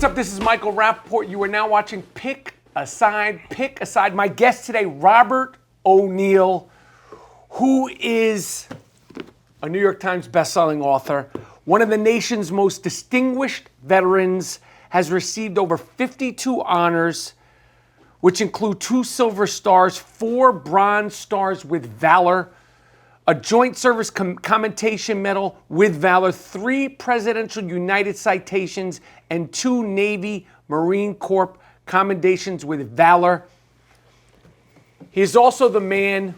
What's up? This is Michael Rapaport. You are now watching Pick Aside. Pick Aside. My guest today, Robert O'Neill, who is a New York Times bestselling author, one of the nation's most distinguished veterans, has received over 52 honors, which include 2 Silver Stars, 4 Bronze Stars with Valor, a Joint Service Commendation Medal with Valor, 3 Presidential United Citations, and 2 Navy Marine Corps Commendations with Valor. He is also the man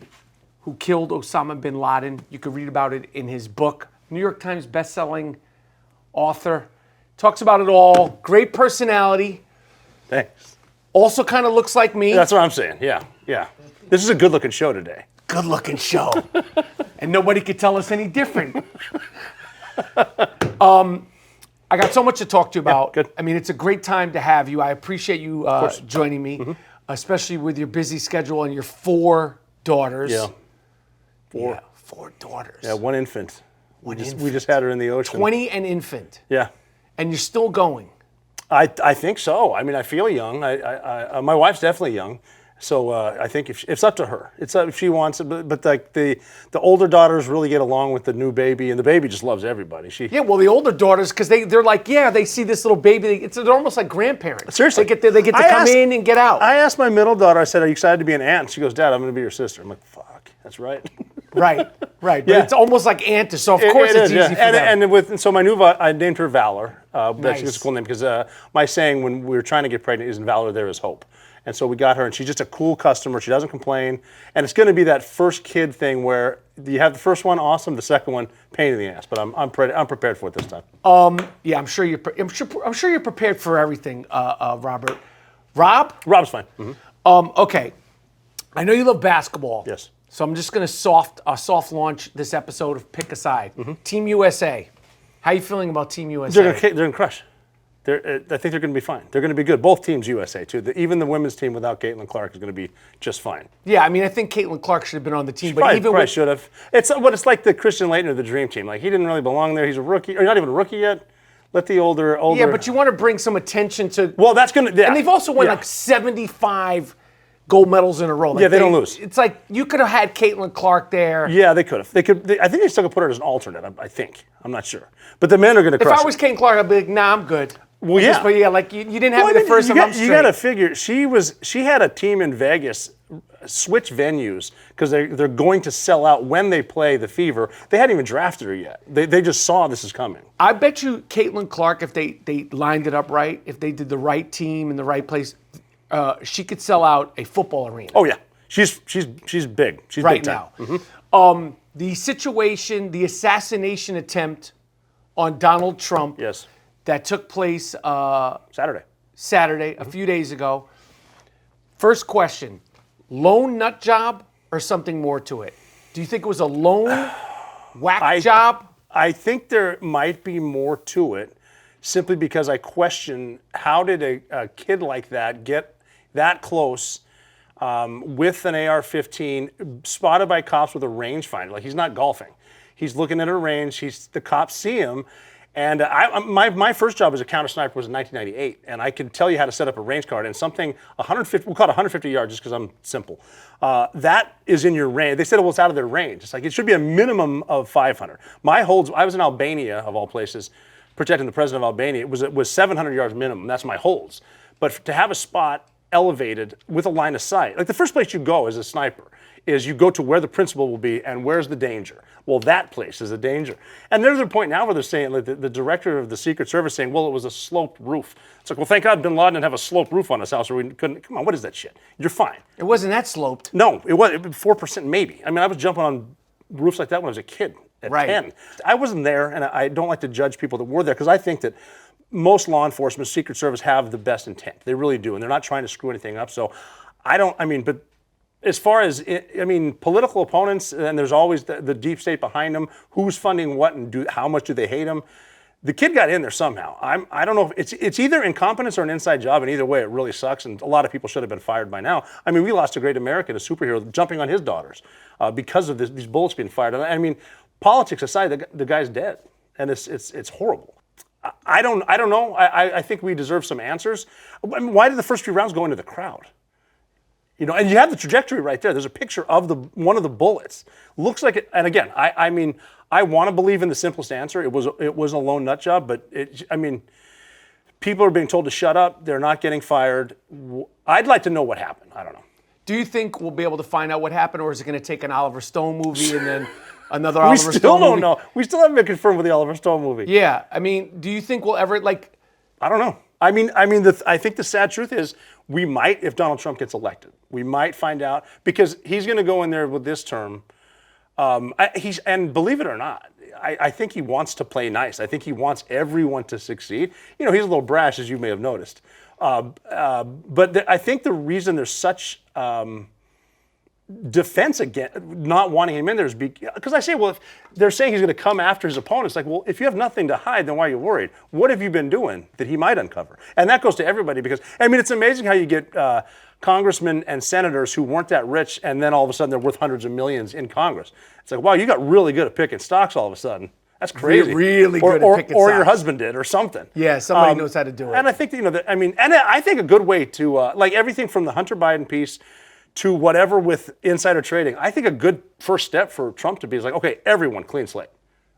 who killed Osama bin Laden. You can read about it in his book. New York Times bestselling author. Talks about it all. Great personality. Thanks. Also kind of looks like me. That's what I'm saying. Yeah. This is a good-looking show today. Good-looking show. And nobody could tell us any different. I got so much to talk to you about. Yeah, good. I mean, it's a great time to have you. I appreciate you joining me, especially with your busy schedule and your 4 daughters. Yeah. 4 daughters. Yeah, 1 infant. We just had her in the ocean. 20 and infant. Yeah. And you're still going. I think so. I mean, I feel young. My wife's definitely young. So I think it's up to her. It's up if she wants it. But like the older daughters really get along with the new baby, and the baby just loves everybody. Yeah, well, the older daughters, because they're like, they see this little baby. They're almost like grandparents. Seriously, they get to come in and get out. I asked my middle daughter. I said, "Are you excited to be an aunt?" She goes, "Dad, I'm going to be your sister." I'm like, "Fuck, that's right." Right. But Yeah. it's almost like aunt, so of course it's easy for them. And so my I named her Valor. Nice. That's a cool name because my saying when we were trying to get pregnant is, "In Valor there is hope." And so we got her, and she's just a cool customer. She doesn't complain, and it's going to be that first kid thing where you have the first one, awesome. The second one, pain in the ass. But I'm prepared for it this time. Yeah, I'm sure you're prepared for everything, Robert. Rob's fine. Okay, I know you love basketball. Yes. So I'm just going to soft launch this episode of Pick Aside. Team USA. How you feeling about Team USA? They're going to crush. I think they're going to be fine. They're going to be good. Both teams USA too. Even the women's team without Caitlin Clark is going to be just fine. Yeah, I mean, I think Caitlin Clark should have been on the team, She but probably should have. It's like the Christian Laettner of the Dream Team. Like he didn't really belong there. He's a rookie, or not even a rookie yet. Let the older. Yeah, but you want to bring some attention to. Well, that's going to. Yeah. And they've also won like 75 gold medals in a row. Like they don't lose. It's like you could have had Caitlin Clark there. Yeah, they could have. I think they still could put her as an alternate. I think. I'm not sure. But the men are going to crush. If I was Caitlin Clark, I'd be like, nah, I'm good. Well, yeah. But yeah, like you didn't have me the first time. I'm straight. You got to figure she had a team in Vegas switch venues because they're going to sell out when they play the Fever. They hadn't even drafted her yet. They just saw this is coming. I bet you Caitlin Clark, if they lined it up right, if they did the right team in the right place, she could sell out a football arena. Oh yeah, she's big. She's right big time. now. The situation, the assassination attempt on Donald Trump. Yes. That took place Saturday, a few days ago. First question, lone nut job or something more to it? Do you think it was a lone whack job? I think there might be more to it, simply because I question how did a kid like that get that close with an AR-15, spotted by cops with a rangefinder. Like he's not golfing. He's looking at a range. The cops see him. And my first job as a counter sniper was in 1998, and I can tell you how to set up a range card and something 150. We'll call it 150 yards just because I'm simple. That is in your range. They said it's out of their range. It's like it should be a minimum of 500. My holds. I was in Albania of all places, protecting the president of Albania. It was 700 yards minimum. That's my holds. But to have a spot elevated with a line of sight, like the first place you go as a sniper is you go to where the principal will be and where's the danger. Well, that place is a danger. And there's a point now where they're saying, like the director of the Secret Service saying, well, it was a sloped roof. It's like, well, thank God bin Laden didn't have a sloped roof on his house or we couldn't. Come on, what is that shit? You're fine. It wasn't that sloped. No, it was 4% maybe. I mean, I was jumping on roofs like that when I was a kid at 10. I wasn't there, and I don't like to judge people that were there because I think that most law enforcement, Secret Service have the best intent. They really do, and they're not trying to screw anything up. So but as far as, political opponents, and there's always the deep state behind them, who's funding what and how much do they hate them? The kid got in there somehow. I don't know if it's either incompetence or an inside job, and either way it really sucks, and a lot of people should have been fired by now. I mean, we lost a great American, a superhero, jumping on his daughters because of these bullets being fired. I mean, politics aside, the guy's dead, and it's horrible. I don't know. I think we deserve some answers. I mean, why did the first 3 rounds go into the crowd? You know, and you have the trajectory right there. There's a picture of one of the bullets. Looks like it. And again, I mean, I want to believe in the simplest answer. It was a lone nut job, but I mean, people are being told to shut up. They're not getting fired. I'd like to know what happened. I don't know. Do you think we'll be able to find out what happened, or is it going to take an Oliver Stone movie and then another Oliver Stone movie? We still don't know. We still haven't been confirmed with the Oliver Stone movie. Yeah, I mean, do you think we'll ever like? I don't know. I think the sad truth is we might, if Donald Trump gets elected, we might find out because he's going to go in there with this term. And believe it or not, I think he wants to play nice. I think he wants everyone to succeed. You know, he's a little brash, as you may have noticed. But I think the reason there's such defense against not wanting him in there is because I say, well, if they're saying he's going to come after his opponents, like, well, if you have nothing to hide, then why are you worried? What have you been doing that he might uncover? And that goes to everybody because, I mean, it's amazing how you get congressmen and senators who weren't that rich and then all of a sudden they're worth hundreds of millions in Congress. It's like, wow, you got really good at picking stocks all of a sudden. That's crazy. Really good at picking or stocks. Your husband did or something. Yeah, somebody knows how to do it. And I think, and I think a good way to, like everything from the Hunter Biden piece to whatever with insider trading, I think a good first step for Trump to be is like, okay, everyone, clean slate.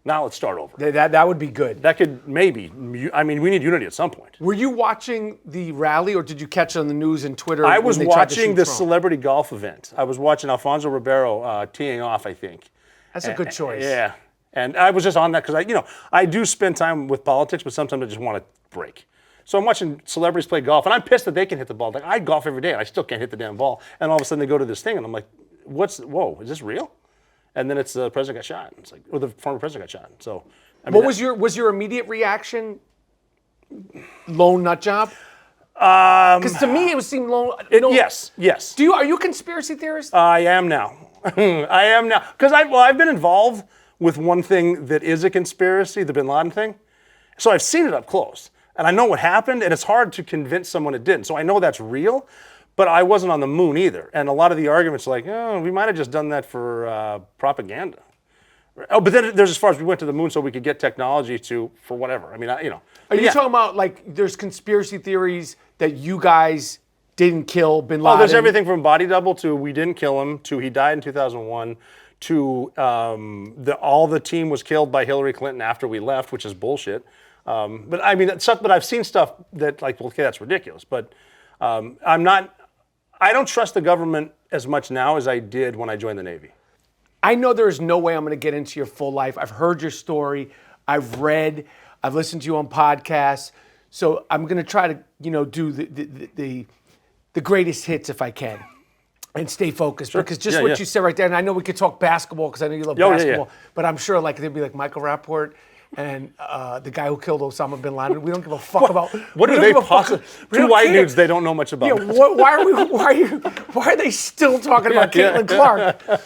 Now let's start over. That would be good. That could maybe, I mean, we need unity at some point. Were you watching the rally or did you catch it on the news and Twitter? I was watching the celebrity golf event. I was watching Alfonso Ribeiro teeing off, I think. That's a good choice. Yeah. And I was just on that because I do spend time with politics, but sometimes I just want to break. So I'm watching celebrities play golf, and I'm pissed that they can hit the ball. Like, I golf every day, and I still can't hit the damn ball. And all of a sudden they go to this thing, and I'm like, whoa, is this real? And then it's the president got shot. It's like, or the former president got shot. So, I mean, what was your immediate reaction? Lone nut job? Because to me, it would seem lone. Yes. Are you a conspiracy theorist? I am now. I am now. Because I've been involved with one thing that is a conspiracy, the bin Laden thing. So I've seen it up close. And I know what happened, and it's hard to convince someone it didn't. So I know that's real, but I wasn't on the moon either. And a lot of the arguments are like, oh, we might have just done that for propaganda. Oh, but then there's as far as we went to the moon so we could get technology for whatever. I mean, Are you talking about like there's conspiracy theories that you guys didn't kill bin Laden? Oh, there's everything from body double to we didn't kill him to he died in 2001 to all the team was killed by Hillary Clinton after we left, which is bullshit. But I mean, but I've seen stuff that like, well, okay, that's ridiculous. But I don't trust the government as much now as I did when I joined the Navy. I know there is no way I'm going to get into your full life. I've heard your story. I've listened to you on podcasts. So I'm going to try to, do the greatest hits if I can and stay focused. Sure. Because just what you said right there, and I know we could talk basketball because I know you love basketball, but I'm sure like there'd be like Michael Rapaport and the guy who killed Osama bin Laden. We don't give a fuck about. What do they possibly? Two white dudes they don't know much about. Yeah, why are they still talking about Caitlin Clark?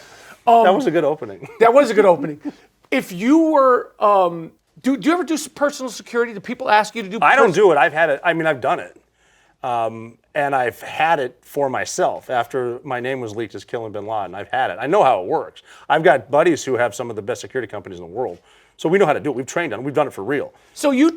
That was a good opening. That was a good opening. If you were, do you ever do personal security? Do people ask you to do? I don't do it. I've had it. I mean, I've done it, and I've had it for myself after my name was leaked as killing bin Laden. I've had it. I know how it works. I've got buddies who have some of the best security companies in the world. So we know how to do it. We've trained on it. We've done it for real. So you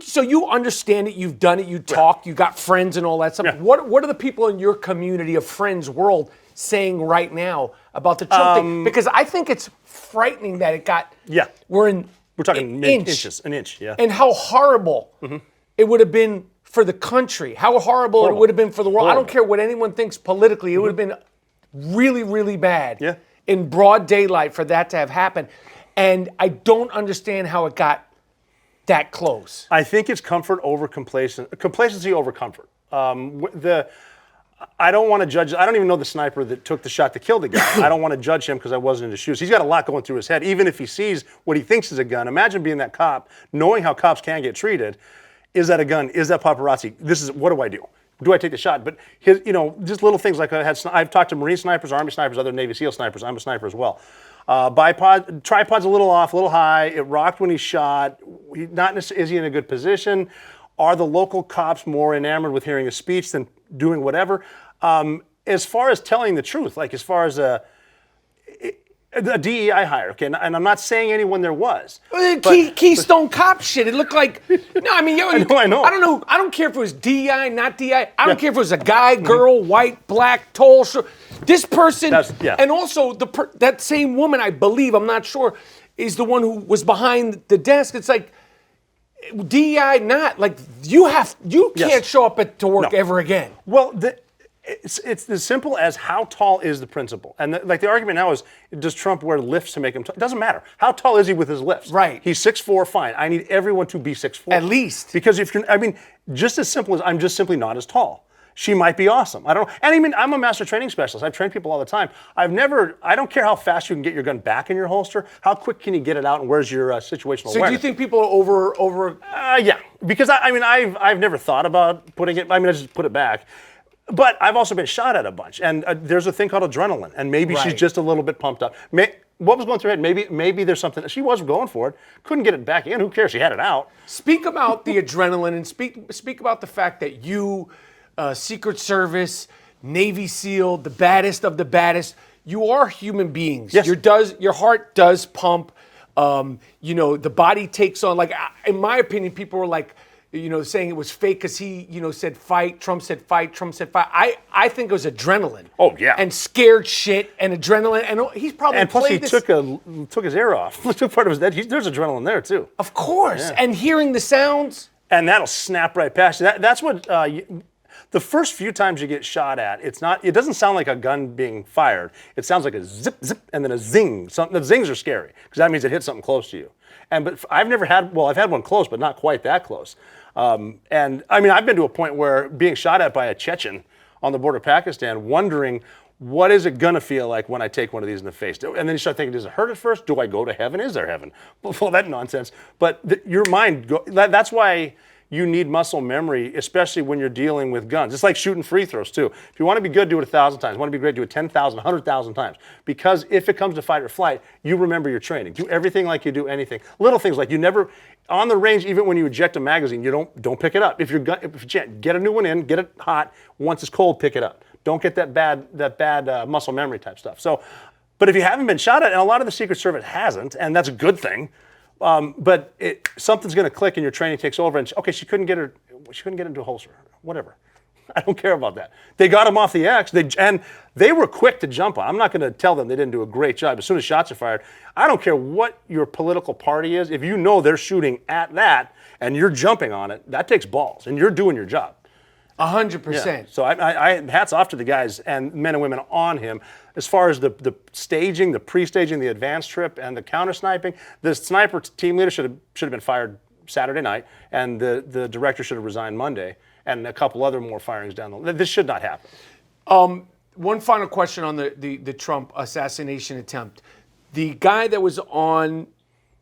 understand it. You've done it. You talk. You got friends and all that stuff. Yeah. What are the people in your community of friends world saying right now about the Trump thing? Because I think it's frightening that it got. Yeah. We're talking inches, an inch. Yeah. And how horrible it would have been for the country. How horrible it would have been for the world. I don't care what anyone thinks politically. It would have been really, really bad. Yeah. In broad daylight for that to have happened. And I don't understand how it got that close. I think it's comfort over complacency over comfort. I don't want to judge. I don't even know the sniper that took the shot to kill the guy. I don't want to judge him because I wasn't in his shoes. He's got a lot going through his head. Even if he sees what he thinks is a gun, imagine being that cop, knowing how cops can get treated. Is that a gun? Is that paparazzi? What do I do? Do I take the shot? But just little things like I've talked to Marine snipers, Army snipers, other Navy SEAL snipers. I'm a sniper as well. Tripod's a little off, a little high. It rocked when he shot. Is he in a good position? Are the local cops more enamored with hearing a speech than doing whatever? As far as telling the truth, like as far as A DEI hire, okay, and I'm not saying anyone there was. Keystone Cop shit. It looked like. No, I mean, I know. I don't know. I don't care if it was DEI, not DEI. I don't care if it was a guy, girl, white, black, tall, short. This person, and also that same woman, I believe, I'm not sure, is the one who was behind the desk. It's like DEI, not like you can't show up to work ever again. Well, it's as simple as how tall is the principal, and the argument now is, does Trump wear lifts to make him tall? It doesn't matter. How tall is he with his lifts? Right. He's 6'4", fine. I need everyone to be 6'4". At least. Because just as simple as I'm just simply not as tall. She might be awesome. I don't know. And I mean, I'm a master training specialist. I've trained people all the time. I don't care how fast you can get your gun back in your holster. How quick can you get it out, and where's your situational awareness? So do you think people are over? Yeah, because I've never thought about putting it. I just put it back. But I've also been shot at a bunch, and there's a thing called adrenaline, and maybe she's just a little bit pumped up. What was going through her head? Maybe there's something. She was going for it. Couldn't get it back in. Who cares? She had it out. Speak about the adrenaline, and speak about the fact that you, Secret Service, Navy SEAL, the baddest of the baddest, you are human beings. Yes. Your heart does pump. The body takes on. Like, in my opinion, people were like, saying it was fake because he, said fight. Trump said fight. Trump said fight. I think it was adrenaline. Oh yeah. And scared shit and adrenaline, and he's probably and plus played he took his ear off. Took part of his head. There's adrenaline there too. Of course. Yeah. And hearing the sounds. And that'll snap right past you. That's what. The first few times you get shot at, it doesn't sound like a gun being fired. It sounds like a zip, zip, and then a zing. The zings are scary because that means it hit something close to you. But I've had one close, but not quite that close. And I've been to a point where being shot at by a Chechen on the border of Pakistan, wondering, what is it gonna feel like when I take one of these in the face? And then you start thinking, does it hurt at first? Do I go to heaven? Is there heaven? Well, that nonsense. But your mind, that's why you need muscle memory, especially when you're dealing with guns. It's like shooting free throws too. If you want to be good, do it 1,000 times. Want to be great, do it 10,000, 100,000 times. Because if it comes to fight or flight, you remember your training. Do everything like you do anything. Little things like you never, on the range, even when you eject a magazine, you don't pick it up. If you can't, get a new one in, get it hot. Once it's cold, pick it up. Don't get that bad muscle memory type stuff. So, but if you haven't been shot at, and a lot of the Secret Service hasn't, and that's a good thing. But something's going to click and your training takes over. And okay, she couldn't get into a holster. Whatever. I don't care about that. They got him off the X. And they were quick to jump on. I'm not going to tell them they didn't do a great job. As soon as shots are fired, I don't care what your political party is. If you know they're shooting at that and you're jumping on it, that takes balls, and you're doing your job. 100%. Yeah. So I hats off to the guys and men and women on him. As far as the staging, the pre-staging, the advanced trip, and the counter sniping, the sniper team leader should have been fired Saturday night, and the director should have resigned Monday, and a couple other more firings down the line. This should not happen. One final question on the Trump assassination attempt. The guy that was on,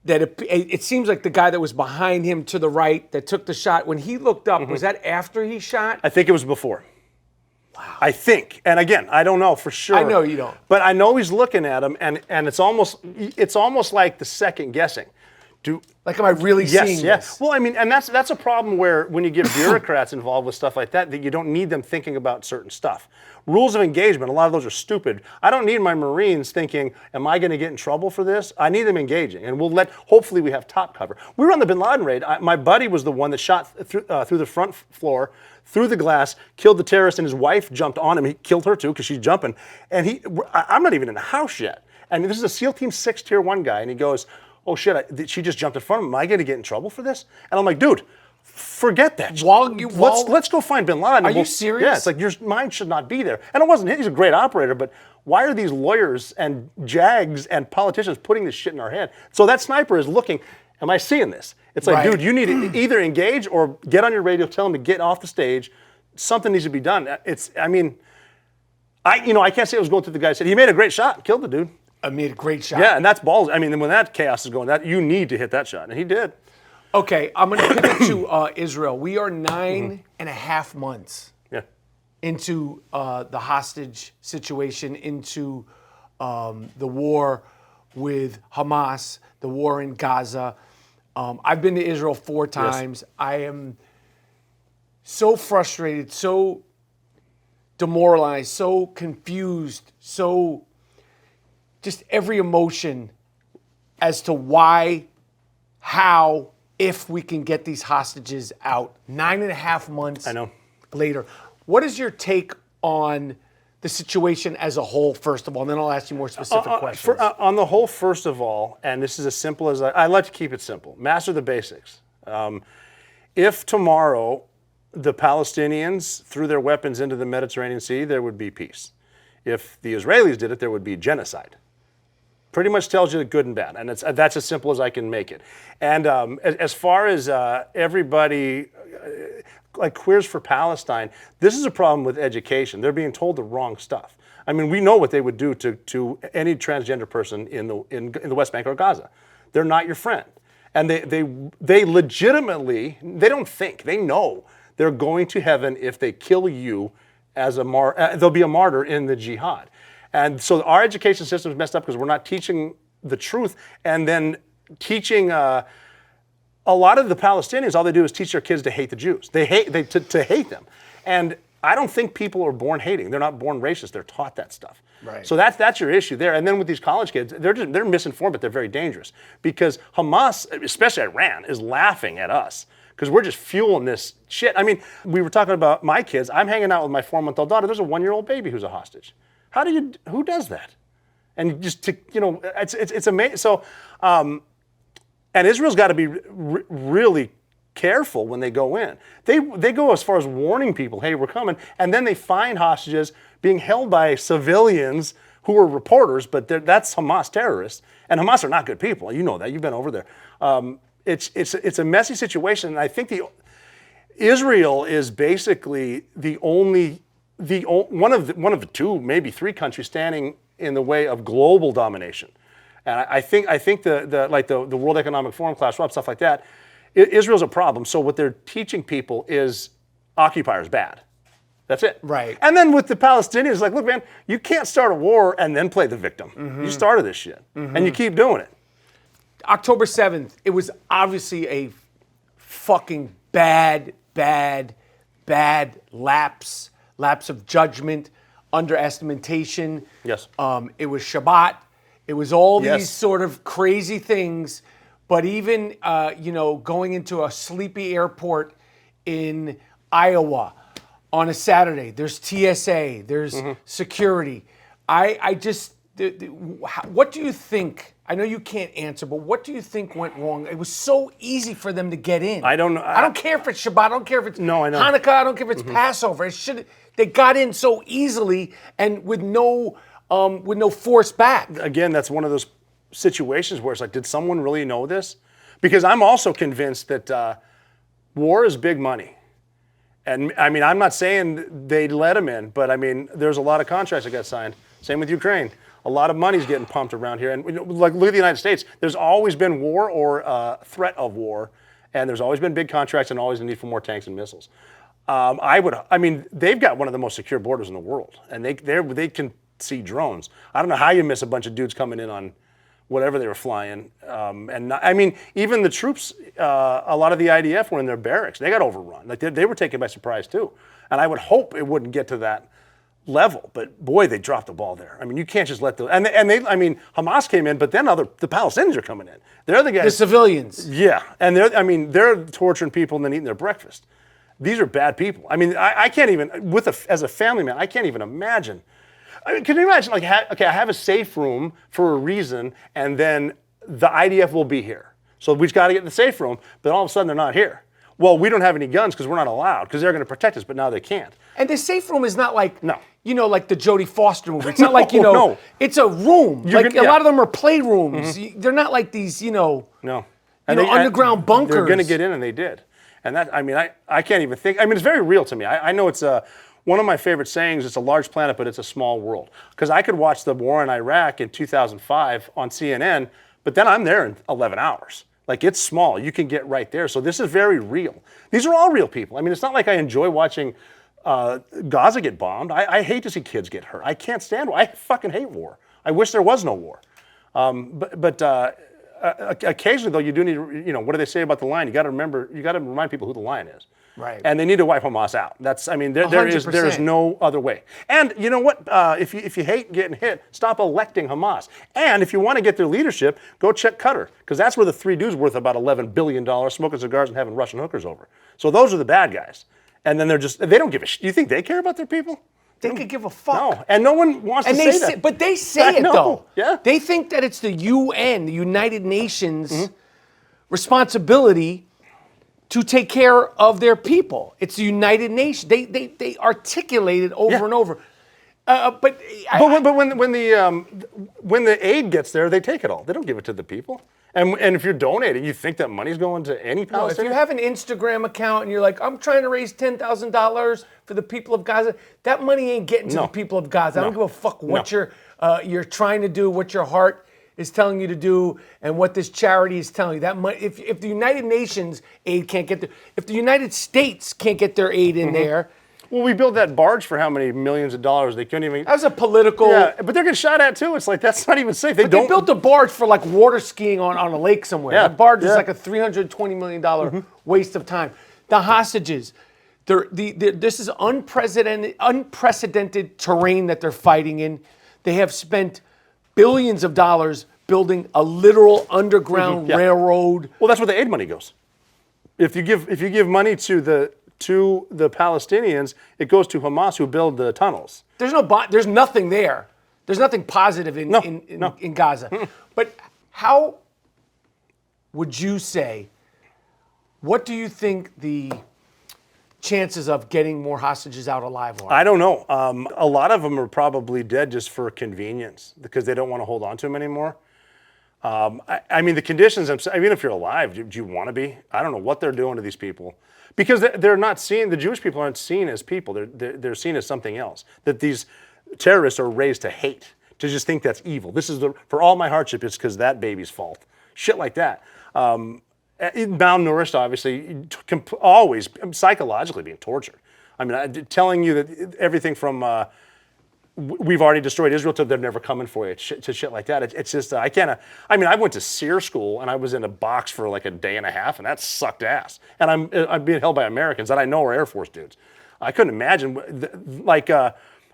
that it seems like the guy that was behind him to the right that took the shot, when he looked up, was that after he shot? I think it was before. Wow. I think, and again, I don't know for sure. I know you don't. But I know he's looking at him, and it's almost like the second guessing. Like, am I really seeing this? Well, and that's a problem where when you get bureaucrats involved with stuff like that you don't need them thinking about certain stuff. Rules of engagement, a lot of those are stupid. I don't need my Marines thinking, am I going to get in trouble for this? I need them engaging, and hopefully we have top cover. We were on the bin Laden raid. My buddy was the one that shot through the front floor, through the glass, killed the terrorist, and his wife jumped on him. He killed her too because she's jumping. And I'm not even in the house yet. And this is a SEAL Team 6 Tier 1 guy, and he goes, oh shit, she just jumped in front of him. Am I going to get in trouble for this? And I'm like, dude, forget that. Let's go find bin Laden. Are you serious? Yeah, it's like your mind should not be there. And it wasn't him. He's a great operator, but why are these lawyers and JAGs and politicians putting this shit in our head? So that sniper is looking, am I seeing this? It's like, dude, you need to either engage or get on your radio, tell him to get off the stage. Something needs to be done. I can't say it was going through the guy's head. He made a great shot, killed the dude. I made a great shot. Yeah, and that's balls. When that chaos is going, you need to hit that shot, and he did. Okay, I'm going to pivot to Israel. We are 9.5 months into the hostage situation, into the war with Hamas, the war in Gaza. I've been to Israel 4 times. Yes. I am so frustrated, so demoralized, so confused, so just every emotion as to why, how, if we can get these hostages out 9.5 months later. What is your take on the situation as a whole, first of all, and then I'll ask you more specific questions. On the whole, first of all, and this is as simple as I like to keep it simple, master the basics. If tomorrow the Palestinians threw their weapons into the Mediterranean Sea, there would be peace. If the Israelis did it, there would be genocide. Pretty much tells you the good and bad, and that's as simple as I can make it. And as far as everybody, like Queers for Palestine, this is a problem with education. They're being told the wrong stuff. I mean, we know what they would do to any transgender person in the West Bank or Gaza. They're not your friend. And they legitimately, they don't think, they know they're going to heaven if they kill you as they'll be a martyr in the jihad. And so our education system is messed up because we're not teaching the truth, and then teaching a lot of the Palestinians, all they do is teach their kids to hate the Jews. To hate them. And I don't think people are born hating. They're not born racist. They're taught that stuff. Right. So that's your issue there. And then with these college kids, they're misinformed, but they're very dangerous because Hamas, especially Iran, is laughing at us because we're just fueling this shit. I mean, we were talking about my kids. I'm hanging out with my 4-month-old daughter. There's a 1-year-old baby who's a hostage. Who does that? And just it's amazing. So, and Israel's got to be really careful when they go in. They go as far as warning people, hey, we're coming, and then they find hostages being held by civilians who are reporters, but that's Hamas terrorists, and Hamas are not good people. You know that. You've been over there. It's a messy situation, and I think Israel is basically one of the 2, maybe 3 countries standing in the way of global domination. And I think the World Economic Forum, Klaus Schwab, stuff like that, Israel's a problem. So what they're teaching people is occupiers bad. That's it. Right. And then with the Palestinians, like, look, man, you can't start a war and then play the victim. Mm-hmm. You started this shit, and you keep doing it. October 7th, it was obviously a fucking bad lapse of judgment, underestimation. Yes. It was Shabbat. It was all these sort of crazy things. But even, going into a sleepy airport in Iowa on a Saturday, there's TSA, there's security. What do you think? I know you can't answer, but what do you think went wrong? It was so easy for them to get in. I don't know. I don't care if it's Shabbat. I don't care if it's Hanukkah. I don't care if it's Passover. They got in so easily and with no force back. Again, that's one of those situations where it's like, did someone really know this? Because I'm also convinced that war is big money. And I mean, I'm not saying they let them in, but I mean, there's a lot of contracts that got signed. Same with Ukraine. A lot of money's getting pumped around here. And like, look at the United States. There's always been war or threat of war. And there's always been big contracts and always a need for more tanks and missiles. They've got one of the most secure borders in the world. And they can see drones. I don't know how you miss a bunch of dudes coming in on whatever they were flying. Even the troops, a lot of the IDF were in their barracks. They got overrun. Like they were taken by surprise too. And I would hope it wouldn't get to that level, but boy, they dropped the ball there. I mean, you can't just let Hamas came in, but then the Palestinians are coming in. They're the guys. The civilians. Yeah, and they're torturing people and then eating their breakfast. These are bad people. I mean, I can't even, as a family man, I can't even imagine. I mean, can you imagine, like, I have a safe room for a reason, and then the IDF will be here. So we just got to get in the safe room, but all of a sudden they're not here. Well, we don't have any guns because we're not allowed, because they're going to protect us, but now they can't. And the safe room is not like, no. Like the Jodie Foster movie. It's not like, no. It's a room. A lot of them are playrooms. Mm-hmm. They're not like these, No. Underground bunkers. They're going to get in, and they did. And that, I can't even think. I mean, it's very real to me. I know it's one of my favorite sayings. It's a large planet, but it's a small world. Because I could watch the war in Iraq in 2005 on CNN, but then I'm there in 11 hours. Like, it's small. You can get right there. So this is very real. These are all real people. I mean, it's not like I enjoy watching Gaza get bombed. I hate to see kids get hurt. I can't stand war. I fucking hate war. I wish there was no war. But occasionally, though, you do need to, what do they say about the lion? You got to remind people who the lion is. Right. And they need to wipe Hamas out. There is 100%. no other way. And you know what? If you hate getting hit, stop electing Hamas. And if you want to get their leadership, go check Qatar, because that's where the three dudes worth about $11 billion smoking cigars and having Russian hookers over. So those are the bad guys. And then they don't give a shit. You think they care about their people? They could give a fuck. No, and no one wants to say that. But they say it know. though. Yeah. They think that it's the UN, the United Nations, responsibility to take care of their people. It's the United Nations. They articulate it over and over. But when the aid gets there, they take it all. They don't give it to the people. And if you're donating, you think that money's going to any no, if Palestinian? you have an Instagram account and you're like, I'm trying to raise $10,000 for the people of Gaza, that money ain't getting to the people of Gaza. I don't give a fuck what you're trying to do, what your heart is telling you to do, and what this charity is telling you. That money, if the United Nations aid can't get there, if the United States can't get their aid in there. Well, we built that barge for how many millions of dollars? They couldn't even. That was a political. Yeah, but they're getting shot at too. It's like that's not even safe. They built a barge for like water skiing on a lake somewhere. Yeah, That barge is like a $320 million waste of time. The hostages, this is unprecedented terrain that they're fighting in. They have spent billions of dollars building a literal underground railroad. Well, that's where the aid money goes. If you give money to the Palestinians, it goes to Hamas, who build the tunnels. There's nothing there. There's nothing positive in Gaza. But how would you say? What do you think the chances of getting more hostages out alive are? I don't know. A lot of them are probably dead just for convenience because they don't want to hold on to them anymore. The conditions, even if you're alive, do you want to be? I don't know what they're doing to these people. Because they're not seen, the Jewish people aren't seen as people. They're seen as something else. That these terrorists are raised to hate, to just think that's evil. For all my hardship, it's because that baby's fault. Shit like that. Malnourished, obviously, always psychologically being tortured. Telling you that everything from we've already destroyed Israel to they're never coming for you, to shit like that. It's just, I can't, I went to SEER school and I was in a box for like a day and a half and that sucked ass. And I'm being held by Americans that I know are Air Force dudes. I couldn't imagine,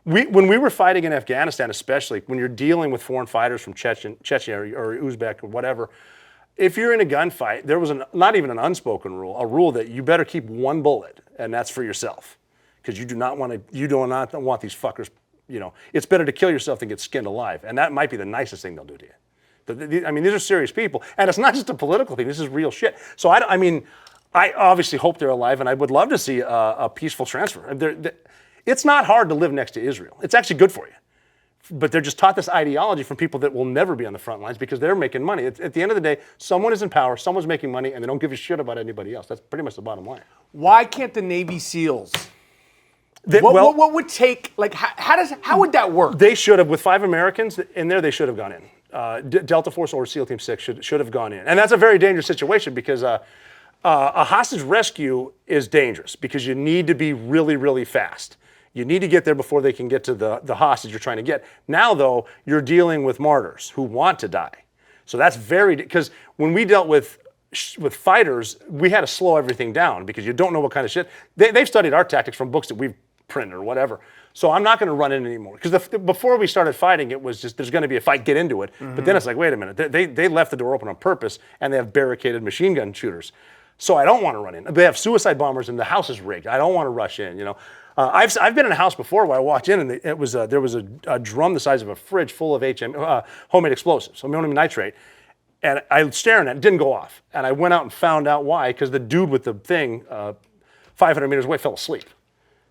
when we were fighting in Afghanistan, especially when you're dealing with foreign fighters from Chechnya or Uzbek or whatever, if you're in a gunfight, there was not even an unspoken rule, a rule that you better keep one bullet and that's for yourself. Because you do not want these fuckers. It's better to kill yourself than get skinned alive. And that might be the nicest thing they'll do to you. These are serious people. And it's not just a political thing. This is real shit. So I obviously hope they're alive, and I would love to see a peaceful transfer. It's not hard to live next to Israel. It's actually good for you. But they're just taught this ideology from people that will never be on the front lines because they're making money. At the end of the day, someone is in power, someone's making money, and they don't give a shit about anybody else. That's pretty much the bottom line. Why can't the Navy SEALs? What would take, how would that work? They should have, with 5 Americans in there, they should have gone in. Delta Force or SEAL Team 6 should have gone in. And that's a very dangerous situation because a hostage rescue is dangerous because you need to be really, really fast. You need to get there before they can get to the hostage you're trying to get. Now, though, you're dealing with martyrs who want to die. So that's because when we dealt with fighters, we had to slow everything down because you don't know what kind of shit. They've studied our tactics from books that we've printed or whatever. So I'm not going to run in anymore. Because before we started fighting, it was just, there's going to be a fight, get into it. But then it's like, wait a minute. They left the door open on purpose, and they have barricaded machine gun shooters. So I don't want to run in. They have suicide bombers, and the house is rigged. I don't want to rush in, I've been in a house before where I walked in, and there was a drum the size of a fridge full of homemade explosives, ammonium nitrate. And I was staring at it, didn't go off. And I went out and found out why, because the dude with the thing 500 meters away fell asleep.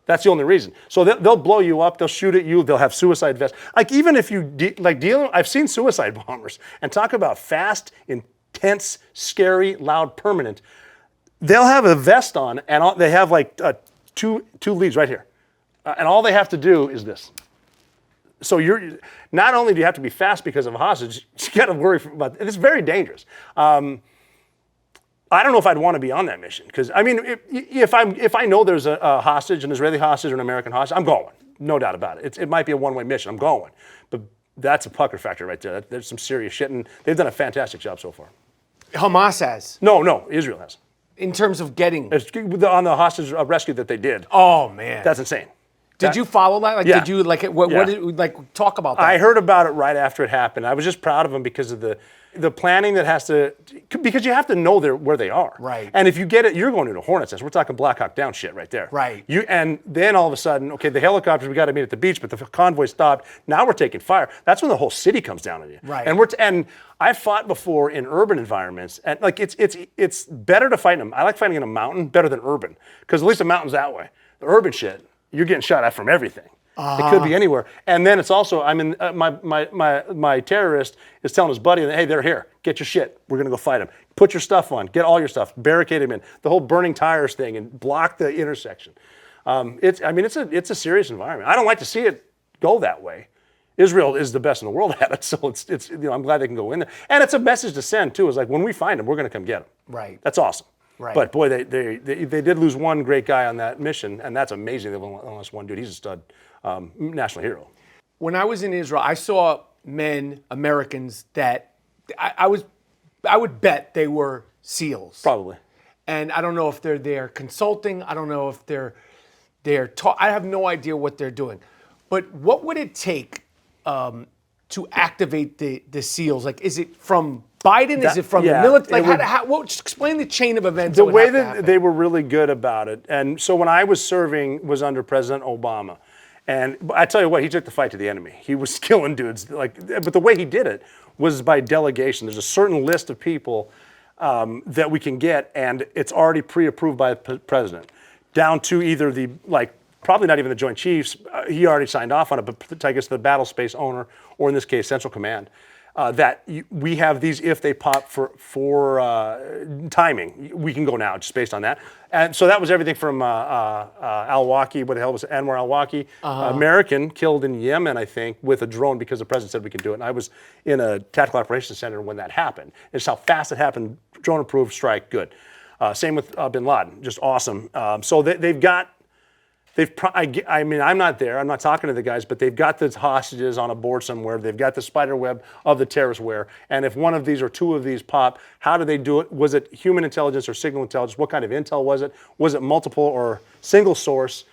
That's the only reason. So they'll blow you up, they'll shoot at you, they'll have suicide vests. Like even if you, I've seen suicide bombers, and talk about fast, intense, scary, loud, permanent. They'll have a vest on, and they have like two leads right here. And all they have to do is this. So not only do you have to be fast because of a hostage, you got to worry about it. It's very dangerous. I don't know if I'd want to be on that mission because if I know there's a hostage, an Israeli hostage or an American hostage, I'm going. No doubt about it. It might be a one-way mission. I'm going. But that's a pucker factor right there. There's some serious shit, and they've done a fantastic job so far. Hamas has. No, Israel has. in terms of getting? On the hostage rescue that they did. Oh man, That's insane. Did you follow that? Like, Yeah. did you like it? What Yeah. did like talk about that? I heard about it right after it happened. I was just proud of them because of the planning that has to, because you have to know where they are. Right. And if you get it, you're going into a hornet's nest. We're talking Black Hawk Down shit right there. Right. And then all of a sudden, okay, the helicopters, we got to meet at the beach, but the convoy stopped. Now we're taking fire. That's when the whole city comes down on you. Right. And I've fought before in urban environments, and like it's better to fight in I like fighting in a mountain better than urban, because at least the mountain's that way. The urban shit, you're getting shot at from everything. It could be anywhere. And then it's also, I mean, my terrorist is telling his buddy, hey, they're here. Get your shit. We're going to go fight them. Put your stuff on. Get all your stuff. Barricade him in. The whole burning tires thing and block the intersection. It's a serious environment. I don't like to see it go that way. Israel is the best in the world at it, so it's I'm glad they can go in there. And it's a message to send too. It's like when we find them, we're going to come get them. Right. That's awesome. Right. But boy, they did lose one great guy on that mission, and that's amazing. They've only lost one dude. He's a stud. National hero. When I was in Israel, I saw men, Americans, that I would bet they were SEALs. Probably. And I don't know if they're there consulting. I don't know if they're I have no idea what they're doing. But what would it take to activate the SEALs? Like, is it from Biden? Is it from the military? Like, just explain the chain of events. The way that they were really good about it. And so when I was serving was under President Obama. And I tell you what, he took the fight to the enemy. He was killing dudes. But the way he did it was by delegation. There's a certain list of people that we can get, and it's already pre-approved by the president, down to either probably not even the Joint Chiefs. He already signed off on it, but I guess the battle space owner, or in this case, Central Command. That we have these if they pop for timing. We can go now just based on that. And so that was everything from al-Awlaki, what the hell was it? Anwar al-Awlaki, American killed in Yemen, I think, with a drone because the president said we could do it. And I was in a tactical operations center when that happened. It's how fast it happened. Drone approved, strike, good. Same with bin Laden, just awesome. So they've got. I'm not there. I'm not talking to the guys, but they've got the hostages on a board somewhere. They've got the spider web of the terrorist ware. And if one of these or two of these pop, how do they do it? Was it human intelligence or signal intelligence? What kind of intel was it? Was it multiple or single source?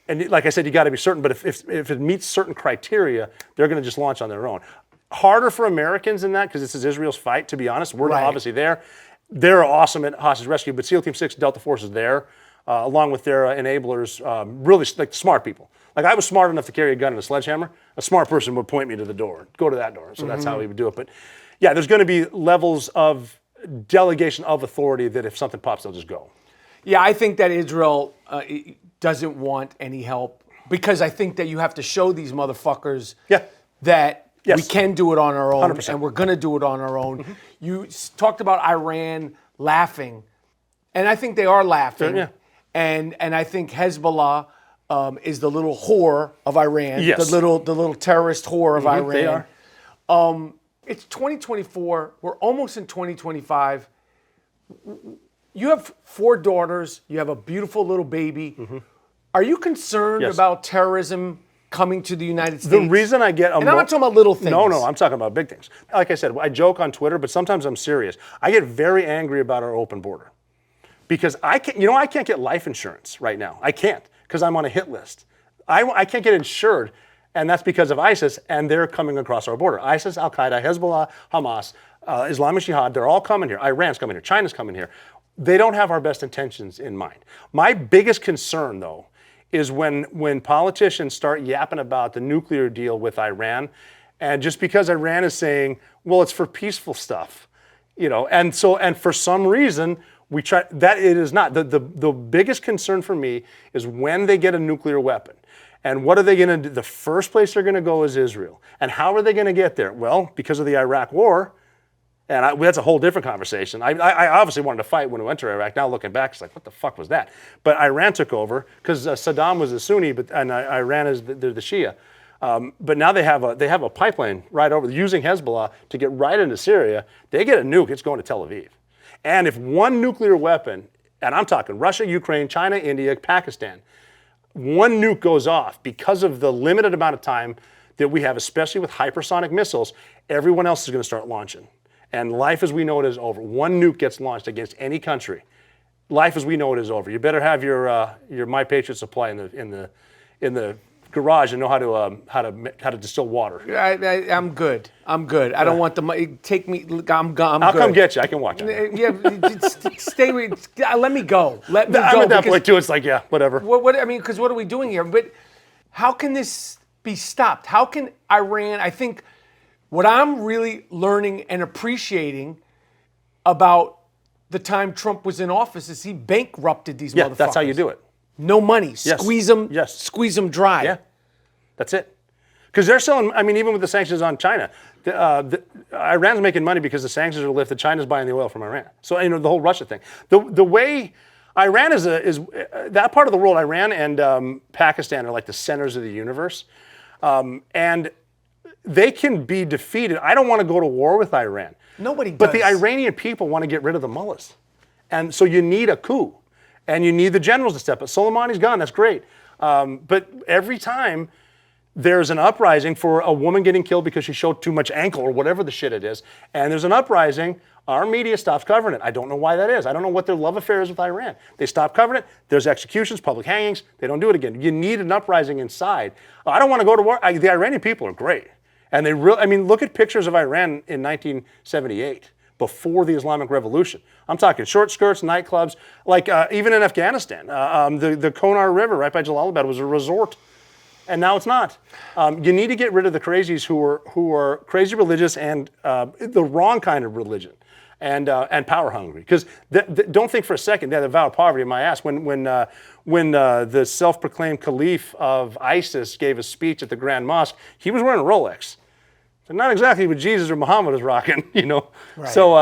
And like I said, you got to be certain. But if it meets certain criteria, they're going to just launch on their own. Harder for Americans in that because this is Israel's fight. To be honest, we're obviously there. They're awesome at hostage rescue, but SEAL Team 6 Delta Force is there. Along with their enablers, really like smart people. Like I was smart enough to carry a gun and a sledgehammer. A smart person would point me to the door, go to that door. So that's how we would do it. But yeah, there's going to be levels of delegation of authority that if something pops, they'll just go. Yeah, I think that Israel doesn't want any help because I think that you have to show these motherfuckers that we can do it on our own 100%. and we're going to do it on our own. You talked about Iran laughing, and I think they are laughing. Yeah. And I think Hezbollah is the little whore of Iran, Yes. the little terrorist whore of Iran. They are. It's 2024. We're almost in 2025. You have 4 daughters. You have a beautiful little baby. Are you concerned about terrorism coming to the United States? The reason I get and I'm not talking about little things. No, I'm talking about big things. Like I said, I joke on Twitter, but sometimes I'm serious. I get very angry about our open border. Because I can't get life insurance right now. I can't because I'm on a hit list. I can't get insured, and that's because of ISIS, and they're coming across our border. ISIS, Al-Qaeda, Hezbollah, Hamas, Islamic Jihad, they're all coming here. Iran's coming here. China's coming here. They don't have our best intentions in mind. My biggest concern, though, is when politicians start yapping about the nuclear deal with Iran, and just because Iran is saying, well, it's for peaceful stuff, and for some reason, we try that it is not. The biggest concern for me is when they get a nuclear weapon. And what are they going to do? The first place they're going to go is Israel. And how are they going to get there? Well, because of the Iraq war. And that's a whole different conversation. I obviously wanted to fight when we went to Iraq. Now looking back, it's like, what the fuck was that? But Iran took over because Saddam was a Sunni, and Iran is the Shia. But now they have a pipeline right over using Hezbollah to get right into Syria. They get a nuke, it's going to Tel Aviv. And if one nuclear weapon, and I'm talking Russia, Ukraine, China, India, Pakistan, one nuke goes off because of the limited amount of time that we have, especially with hypersonic missiles, everyone else is going to start launching. And life as we know it is over. One nuke gets launched against any country. life as we know it is over. You better have your My Patriot Supply in the garage and know how to distill water. I'm good. I'm good. I don't want the money. Take me. I'm good. I'll come get you. I can walk down there. Yeah, just stay with. Let me go. Let me go. I'm at that point too. It's like, yeah, whatever. What I mean, because what are we doing here? But how can this be stopped? How can Iran? I think what I'm really learning and appreciating about the time Trump was in office is he bankrupted these motherfuckers. That's how you do it. No money. Squeeze them. Yes. Squeeze them dry. Yeah, that's it. Because they're selling. I mean, even with the sanctions on China, Iran's making money because the sanctions are lifted. China's buying the oil from Iran. So the whole Russia thing. The way Iran is that part of the world. Iran and Pakistan are like the centers of the universe, and they can be defeated. I don't want to go to war with Iran. Nobody does. But the Iranian people want to get rid of the mullahs, and so you need a coup. And you need the generals to step up. Soleimani's gone, that's great. But every time there's an uprising for a woman getting killed because she showed too much ankle or whatever the shit it is, and there's an uprising, our media stops covering it. I don't know why that is. I don't know what their love affair is with Iran. They stop covering it. There's executions, public hangings. They don't do it again. You need an uprising inside. I don't want to go to war. The Iranian people are great. And they really, I mean, look at pictures of Iran in 1978. Before the Islamic Revolution. I'm talking short skirts, nightclubs, like even in Afghanistan. The Konar River right by Jalalabad was a resort, and now it's not. You need to get rid of the crazies who are crazy religious and the wrong kind of religion, and power hungry. Because don't think for a second they have the vow of poverty in my ass. When the self-proclaimed caliph of ISIS gave a speech at the Grand Mosque, he was wearing a Rolex. So not exactly what Jesus or Muhammad is rocking, you know. Right. So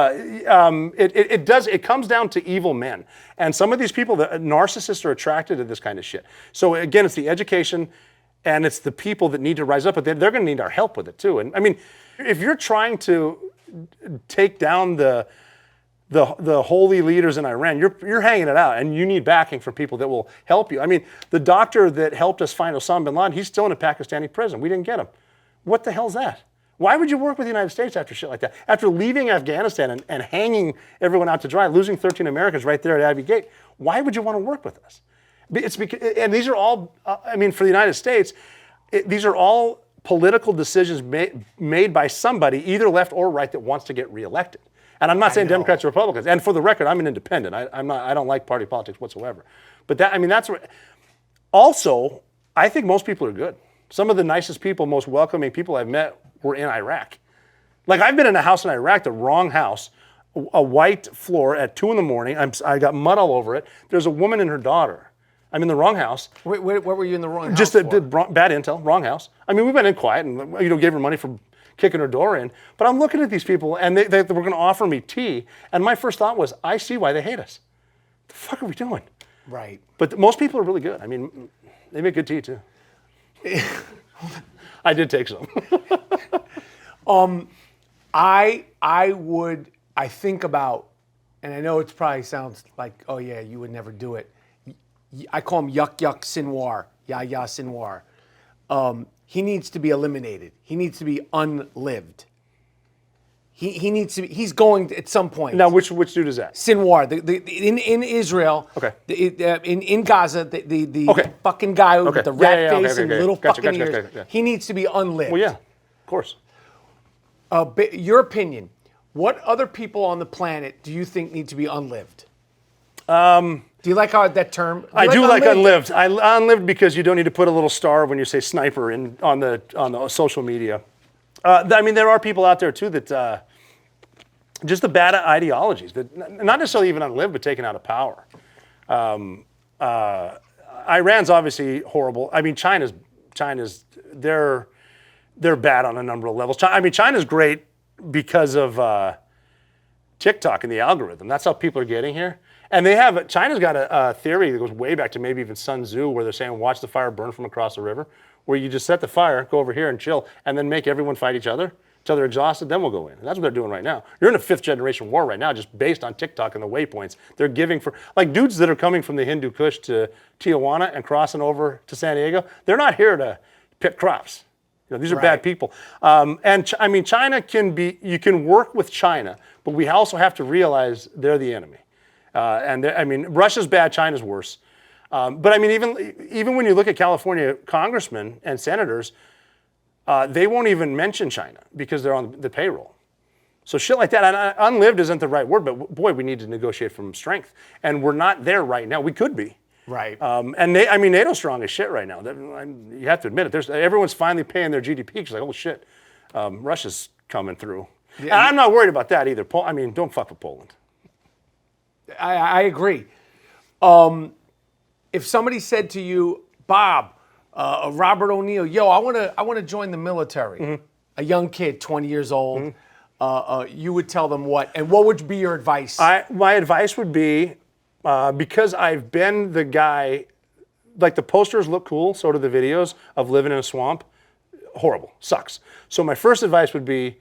it comes down to evil men. And some of these people, the narcissists, are attracted to this kind of shit. So again, it's the education and it's the people that need to rise up, but they're going to need our help with it too. And I mean, if you're trying to take down the holy leaders in Iran, you're hanging it out, and you need backing from people that will help you. I mean, the doctor that helped us find Osama bin Laden, he's still in a Pakistani prison. We didn't get him. What the hell's that? Why would you work with the United States after shit like that? After leaving Afghanistan and hanging everyone out to dry, losing 13 Americans right there at Abbey Gate, why would you want to work with us? It's because, and these are all, I mean, for the United States, these are all political decisions made by somebody, either left or right, that wants to get reelected. And I'm not saying Democrats or Republicans. And for the record, I'm an independent. I don't like party politics whatsoever. But that's where. Also, I think most people are good. Some of the nicest people, most welcoming people I've met were in Iraq. Like, I've been in a house in Iraq, the wrong house, a white floor at 2 a.m. I got mud all over it. There's a woman and her daughter. I'm in the wrong house. Wait, what were you in the wrong house Just for? Bad intel, wrong house. I mean, we went in quiet and gave her money for kicking her door in. But I'm looking at these people, and they were going to offer me tea. And my first thought was, I see why they hate us. What the fuck are we doing? Right. But most people are really good. I mean, they make good tea too. I did take some. I think about, and I know it probably sounds like, oh yeah, you would never do it. I call him Yuck Yuck Sinwar, Yahya Sinwar. He needs to be eliminated. He needs to be unlived. He needs to be, he's going to, at some point. Now, which dude is that? Sinwar, in Israel, okay. In Gaza, the okay. fucking guy with the rat face and little fucking ears, gotcha. he needs to be unlived. Well, yeah, of course. Your opinion, what other people on the planet do you think need to be unlived? Do you like how that term? I do like unlived. Unlived because you don't need to put a little star when you say sniper on the social media. I mean, there are people out there too that just the bad ideologies that not necessarily even unlived, but taken out of power. Iran's obviously horrible. I mean, China's they're bad on a number of levels. I mean, China's great because of TikTok and the algorithm. That's how people are getting here. And China's got a theory that goes way back to maybe even Sun Tzu, where they're saying, watch the fire burn from across the river, where you just set the fire, go over here and chill, and then make everyone fight each other until they're exhausted, then we'll go in. And that's what they're doing right now. You're in a 5th generation war right now, just based on TikTok and the waypoints they're giving for, like dudes that are coming from the Hindu Kush to Tijuana and crossing over to San Diego, they're not here to pick crops. These are bad people. I mean, China you can work with China, but we also have to realize they're the enemy. I mean, Russia's bad, China's worse. But I mean, even when you look at California congressmen and senators, they won't even mention China because they're on the payroll. So shit like that, and unlived isn't the right word, but boy, we need to negotiate from strength. And we're not there right now. We could be. Right. And I mean, NATO's strong as shit right now. You have to admit it. Everyone's finally paying their GDP because like, oh shit, Russia's coming through. Yeah. And I'm not worried about that either. I mean, don't fuck with Poland. I agree. If somebody said to you, Bob, Robert O'Neill, yo, I want to join the military. A young kid, 20 years old. You would tell them what, and what would be your advice? My advice would be, because I've been the guy, like the posters look cool, so do the videos of living in a swamp. Horrible, sucks. So my first advice would be,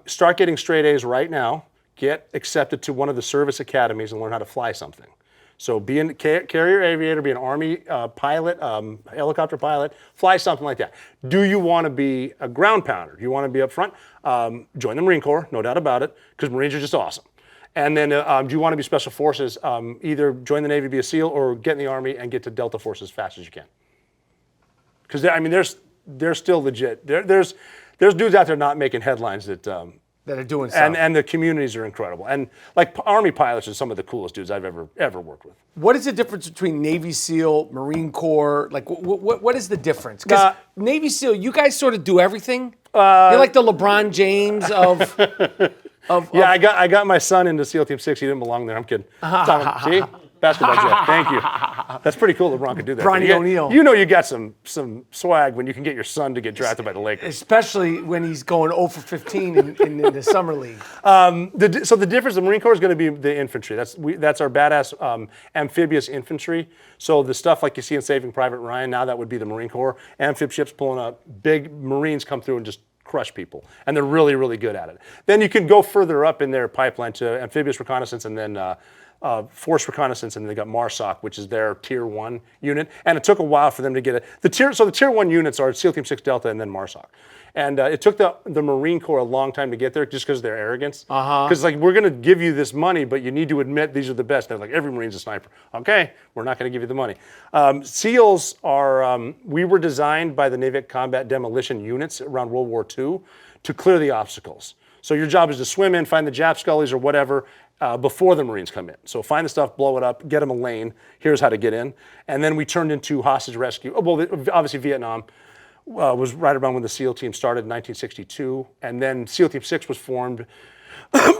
start getting straight A's right now. Get accepted to one of the service academies and learn how to fly something. So be a carrier aviator, be an Army pilot, helicopter pilot, fly something like that. Do you want to be a ground pounder? Do you want to be up front? Join the Marine Corps, no doubt about it, because Marines are just awesome. And then do you want to be Special Forces? Either join the Navy, be a SEAL, or get in the Army and get to Delta Force as fast as you can. Because I mean, they're still legit. There's dudes out there not making headlines that are doing stuff. And the communities are incredible. And like Army pilots are some of the coolest dudes I've ever worked with. What is the difference between Navy SEAL, Marine Corps? Like, what is the difference? Because Navy SEAL, you guys sort of do everything. You're like the LeBron James of. Yeah, I got my son into SEAL Team 6. He didn't belong there. I'm kidding. See? Basketball joke. Thank you. That's pretty cool LeBron could do that. Bronny O'Neal. You know you got some swag when you can get your son to get drafted by the Lakers. Especially when he's going 0 for 15 in the summer league. So the difference, the Marine Corps is going to be the infantry. That's our badass amphibious infantry. So the stuff like you see in Saving Private Ryan, now that would be the Marine Corps. Amphib ships pulling up, big Marines come through and just crush people. And they're really, really good at it. Then you can go further up in their pipeline to amphibious reconnaissance and then force reconnaissance, and they got MARSOC, which is their Tier 1 unit. And it took a while for them to get it. The Tier 1 units are SEAL Team 6 Delta and then MARSOC. And it took the Marine Corps a long time to get there just because of their arrogance. Because like, we're going to give you this money, but you need to admit these are the best. They're like, every Marine's a sniper. Okay, we're not going to give you the money. SEALs are, we were designed by the NAVIC combat demolition units around World War II to clear the obstacles. So your job is to swim in, find the Jap scullies or whatever, before the Marines come in. So find the stuff, blow it up, get them a lane. Here's how to get in. And then we turned into hostage rescue. Well, obviously Vietnam was right around when the SEAL team started in 1962. And then SEAL Team 6 was formed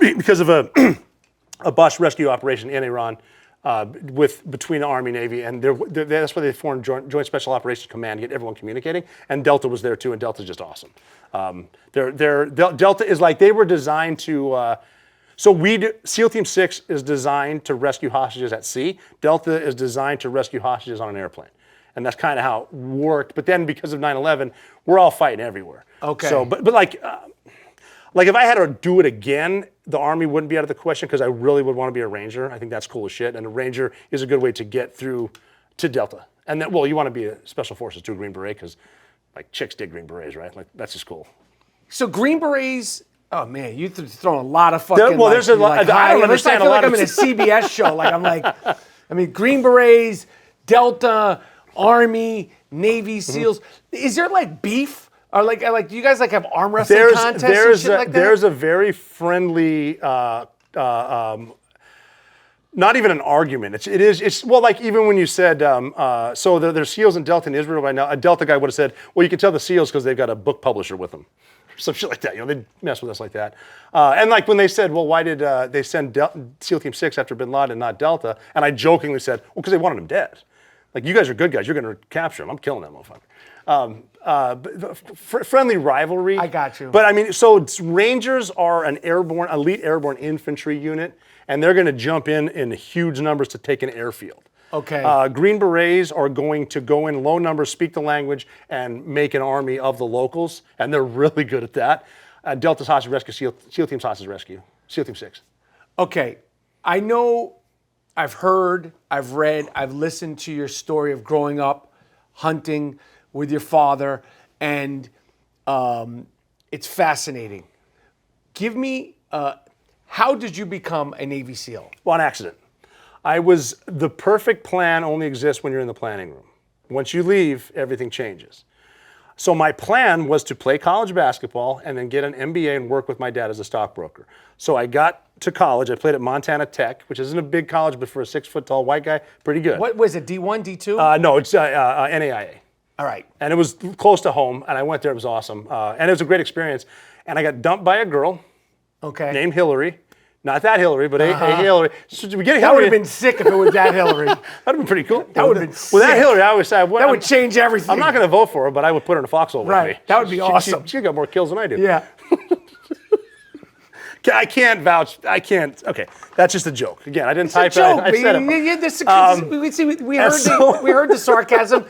because of a botched rescue operation in Iran between the Army, Navy, and that's why they formed Joint Special Operations Command to get everyone communicating. And Delta was there too, and Delta's just awesome. Delta is like, they were designed to... SEAL Team 6 is designed to rescue hostages at sea. Delta is designed to rescue hostages on an airplane. And that's kind of how it worked. But then because of 9/11, we're all fighting everywhere. Okay. So, but like if I had to do it again, the Army wouldn't be out of the question because I really would want to be a Ranger. I think that's cool as shit. And a Ranger is a good way to get through to Delta. And then, well, you want to be a Special Forces too, Green Beret, because like chicks dig Green Berets, right? Like that's just cool. So Green Berets. Oh man, you're throwing a lot of fucking. Well, there's a lot. Like, I don't understand. I feel like I'm in a CBS show. I mean, Green Berets, Delta, Army, Navy SEAls. Is there like beef? Or like do you guys like have arm wrestling contests and shit like that? There's a very friendly. Not even an argument. It's well, like even when you said, so there's SEALs in Delta in Israel right now. A Delta guy would have said, well, you can tell the SEALs because they've got a book publisher with them. Some shit like that, they mess with us like that. And like when they said, well, why did they send SEAL Team 6 after bin Laden, not Delta? And I jokingly said, well, because they wanted him dead. Like, you guys are good guys, you're going to capture him. I'm killing that motherfucker. Friendly rivalry. I got you. But I mean, so Rangers are an elite airborne infantry unit, and they're going to jump in huge numbers to take an airfield. Okay. Green Berets are going to go in low numbers, speak the language, and make an army of the locals, and they're really good at that. Delta's Hostage Rescue, SEAL Team's Hostage Rescue, SEAL Team 6. Okay. I know, I've heard, I've read, I've listened to your story of growing up hunting with your father, and it's fascinating. Give me, how did you become a Navy SEAL? Well, on accident. The perfect plan only exists when you're in the planning room. Once you leave, everything changes. So my plan was to play college basketball and then get an MBA and work with my dad as a stockbroker. So I got to college. I played at Montana Tech, which isn't a big college, but for a 6-foot-tall white guy, pretty good. What was it, D1, D2? No, it's NAIA. All right. And it was close to home, and I went there. It was awesome. And it was a great experience. And I got dumped by a girl named Hillary. Not that Hillary, but a Hillary. So we get a Hillary. That would have been sick if it was that Hillary. That'd have been pretty cool. That would have been sick. With that Hillary, I always say, that would change everything. I'm not going to vote for her, but I would put her in a foxhole with me. That would be awesome. She got more kills than I do. Yeah. I can't vouch. I can't. Okay, that's just a joke. Again, I didn't It's type a joke. it. I said it. We heard the sarcasm,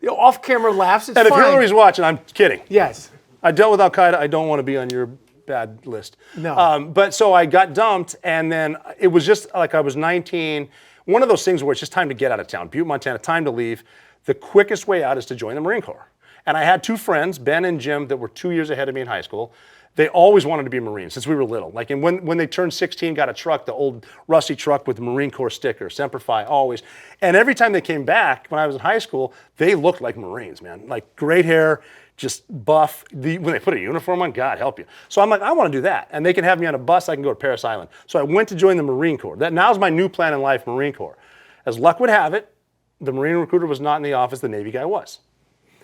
off-camera laughs. It's And fine. if Hillary's watching, I'm kidding. Yes. I dealt with Al Qaeda. I don't want to be on your bad list. No. But so I got dumped, and then it was just like I was 19. One of those things where it's just time to get out of town. Butte, Montana, time to leave. The quickest way out is to join the Marine Corps. And I had two friends, Ben and Jim, that were 2 years ahead of me in high school. They always wanted to be Marines since we were little. Like, and when they turned 16, got a truck, the old rusty truck with the Marine Corps sticker, Semper Fi, always. And every time they came back, when I was in high school, they looked like Marines, man. Like great hair, just buff. When they put a uniform on, God help you. So I'm like, I want to do that. And they can have me on a bus, I can go to Parris Island. So I went to join the Marine Corps. Now's my new plan in life, Marine Corps. As luck would have it, the Marine recruiter was not in the office, the Navy guy was.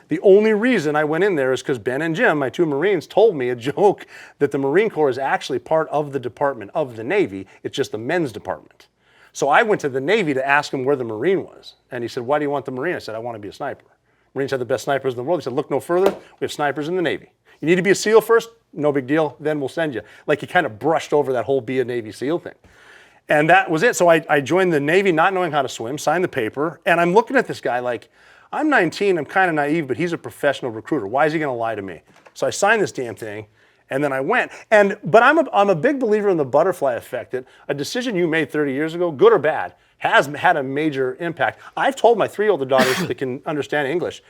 The only reason I went in there is because Ben and Jim, my two Marines, told me a joke that the Marine Corps is actually part of the department of the Navy. It's just the men's department. So I went to the Navy to ask him where the Marine was. And he said, why do you want the Marine? I said, I want to be a sniper. Marines have the best snipers in the world. He said, look no further. We have snipers in the Navy. You need to be a SEAL first? No big deal. Then we'll send you. Like he kind of brushed over that whole be a Navy SEAL thing. And that was it. So I joined the Navy not knowing how to swim, signed the paper. And I'm looking at this guy like, I'm 19, I'm kind of naive, but he's a professional recruiter. Why is he going to lie to me? So I signed this damn thing, and then I went. But I'm a big believer in the butterfly effect, that a decision you made 30 years ago, good or bad, has had a major impact. I've told my 3 older daughters that can understand English,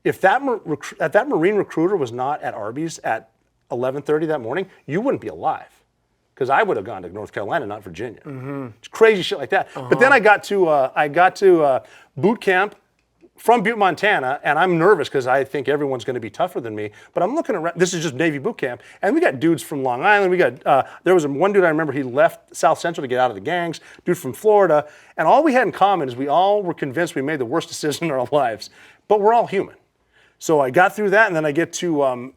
if that Marine recruiter was not at Arby's at 11:30 that morning, you wouldn't be alive. Because I would have gone to North Carolina, not Virginia. It's crazy shit like that. But then I got to boot camp from Butte, Montana, and I'm nervous because I think everyone's going to be tougher than me. But I'm looking around. This is just Navy boot camp, and we got dudes from Long Island. We got there was one dude I remember. He left South Central to get out of the gangs. Dude from Florida, and all we had in common is we all were convinced we made the worst decision in our lives. But we're all human. So I got through that, and then I get to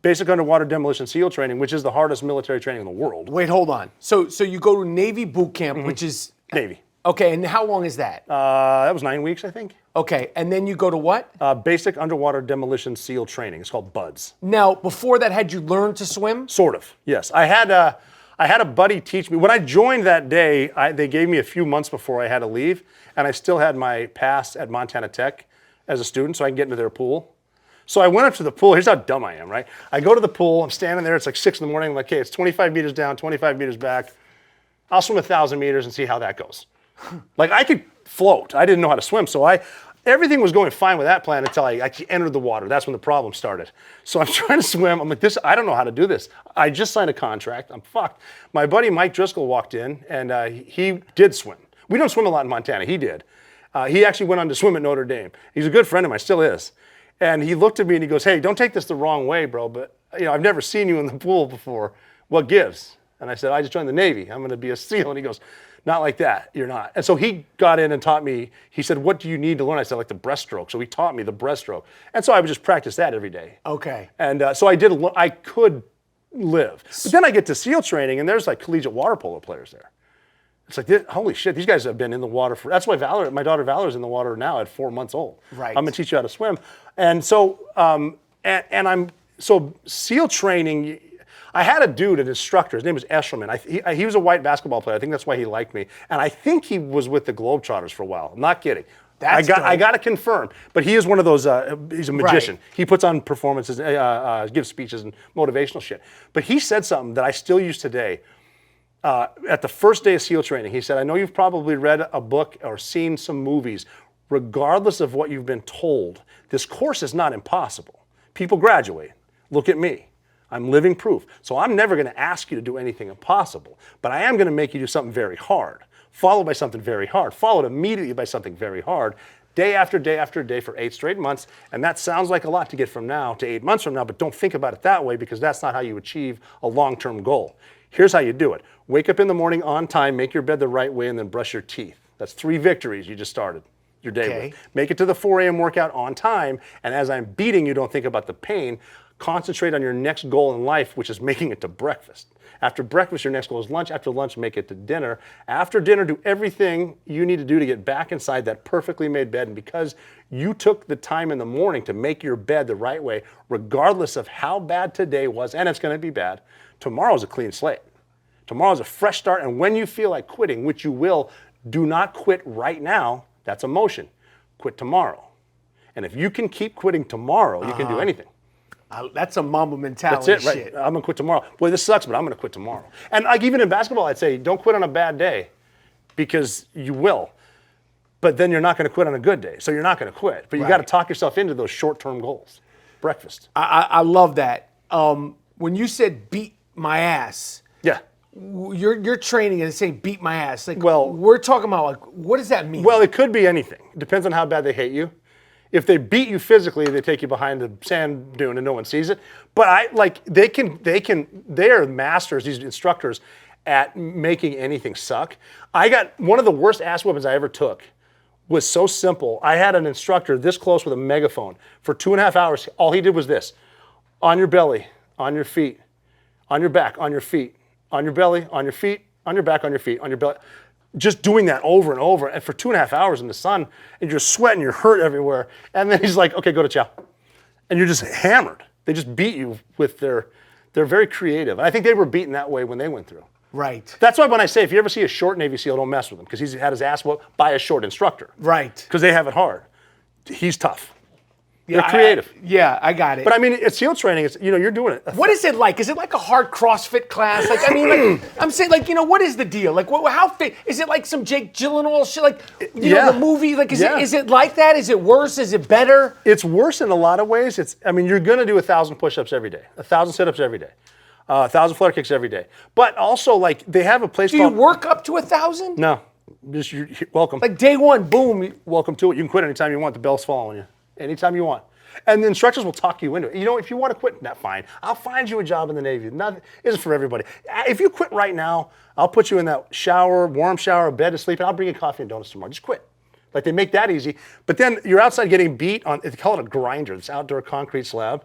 basic underwater demolition SEAL training, which is the hardest military training in the world. Wait, hold on. So you go to Navy boot camp, which is Navy. Okay, and how long is that? That was 9 weeks, I think. Okay, and then you go to what? Basic underwater demolition SEAL training. It's called BUDS. Now, before that, had you learned to swim? Sort of, yes. I had a buddy teach me. When I joined that day, they gave me a few months before I had to leave, and I still had my pass at Montana Tech as a student, so I can get into their pool. So I went up to the pool. Here's how dumb I am, right? I go to the pool. I'm standing there. It's like 6 in the morning. I'm like, okay, it's 25 meters down, 25 meters back. I'll swim 1,000 meters and see how that goes. Like I could float. I didn't know how to swim. So everything was going fine with that plan until I actually entered the water. That's when the problem started. So I'm trying to swim. I'm like, I don't know how to do this. I just signed a contract. I'm fucked. My buddy Mike Driscoll walked in, and he did swim. We don't swim a lot in Montana. He did. He actually went on to swim at Notre Dame. He's a good friend of mine, still is. And he looked at me and he goes, hey, don't take this the wrong way, bro, but I've never seen you in the pool before. What gives? And I said, I just joined the Navy. I'm going to be a SEAL. And he goes, not like that. You're not. And so he got in and taught me. He said, what do you need to learn? I said, like the breaststroke. So he taught me the breaststroke. And so I would just practice that every day. Okay. And so I could live. But then I get to SEAL training, and there's like collegiate water polo players there. It's like, holy shit, these guys have been in the water for, that's why my daughter Valer's in the water now at 4 months old. Right. I'm gonna teach you how to swim. And so, so SEAL training, I had a dude, an instructor, his name was Eshelman. He was a white basketball player. I think that's why he liked me. And I think he was with the Globetrotters for a while. I'm not kidding. I got to confirm. But he is one of those, he's a magician. Right. He puts on performances, gives speeches and motivational shit. But he said something that I still use today. At the first day of SEAL training, he said, I know you've probably read a book or seen some movies. Regardless of what you've been told, this course is not impossible. People graduate. Look at me. I'm living proof. So I'm never going to ask you to do anything impossible, but I am going to make you do something very hard. followed by something very hard, followed immediately by something very hard, day after day after day for 8 straight months. And that sounds like a lot to get from now to 8 months from now, but don't think about it that way, because that's not how you achieve a long-term goal. Here's how you do it. Wake up in the morning on time, make your bed the right way, and then brush your teeth. That's 3 victories you just started your day with. Make it to the 4 a.m. workout on time, and as I'm beating you, don't think about the pain. Concentrate on your next goal in life, which is making it to breakfast. After breakfast, your next goal is lunch. After lunch, make it to dinner. After dinner, do everything you need to do to get back inside that perfectly made bed. And because you took the time in the morning to make your bed the right way, regardless of how bad today was, and it's going to be bad, tomorrow's a clean slate. Tomorrow's a fresh start, and when you feel like quitting, which you will, do not quit right now. That's emotion. Quit tomorrow. And if you can keep quitting tomorrow, you can do anything. That's a Mamba mentality. That's it, right? Shit. I'm gonna quit tomorrow. Boy, this sucks, but I'm gonna quit tomorrow. And like even in basketball, I'd say don't quit on a bad day, because you will. But then you're not gonna quit on a good day, so you're not gonna quit. But you got to talk yourself into those short-term goals. Breakfast. I love that. When you said beat my ass, Yeah. you're training and saying beat my ass. Like, Well, we're talking about like, what does that mean? Well, it could be anything. It depends on how bad they hate you. If they beat you physically, they take you behind the sand dune and no one sees it. But they are masters, these instructors, at making anything suck. I got one of the worst ass whippings I ever took was so simple. I had an instructor this close with a megaphone for 2.5 hours. All he did was this: on your belly, on your feet, on your back, on your feet, on your belly, on your feet, on your back, on your feet, on your belly. Just doing that over and over, and for 2.5 hours in the sun, and you're sweating, you're hurt everywhere. And then he's like, okay, go to chow. And you're just hammered. They just beat you with they're very creative. And I think they were beaten that way when they went through. Right. That's why when I say, if you ever see a short Navy SEAL, don't mess with him, because he's had his ass whooped by a short instructor. Right. Because they have it hard. He's tough. Yeah, They're creative. I got it. But I mean, it's SEAL training. It's, you're doing it. What is it like? Is it like a hard CrossFit class? Like, I mean, like, I'm saying, like, what is the deal? Like, how fit? Is it like some Jake Gyllenhaal shit? Like, you know, the movie? Like, is it like that? Is it worse? Is it better? It's worse in a lot of ways. You're going to do 1,000 push-ups every day, 1,000 sit-ups every day, 1,000 flare kicks every day. But also, like, they have a place Do you work up to 1,000? No. Just you're welcome. Like, day one, boom. Welcome to it. You can quit anytime you want. The bell's following you. Anytime you want. And the instructors will talk you into it. If you want to quit, that's fine. I'll find you a job in the Navy. It isn't for everybody. If you quit right now, I'll put you in that shower, warm shower, bed to sleep, and I'll bring you coffee and donuts tomorrow. Just quit. Like, they make that easy. But then you're outside getting beat on, they call it a grinder, this outdoor concrete slab.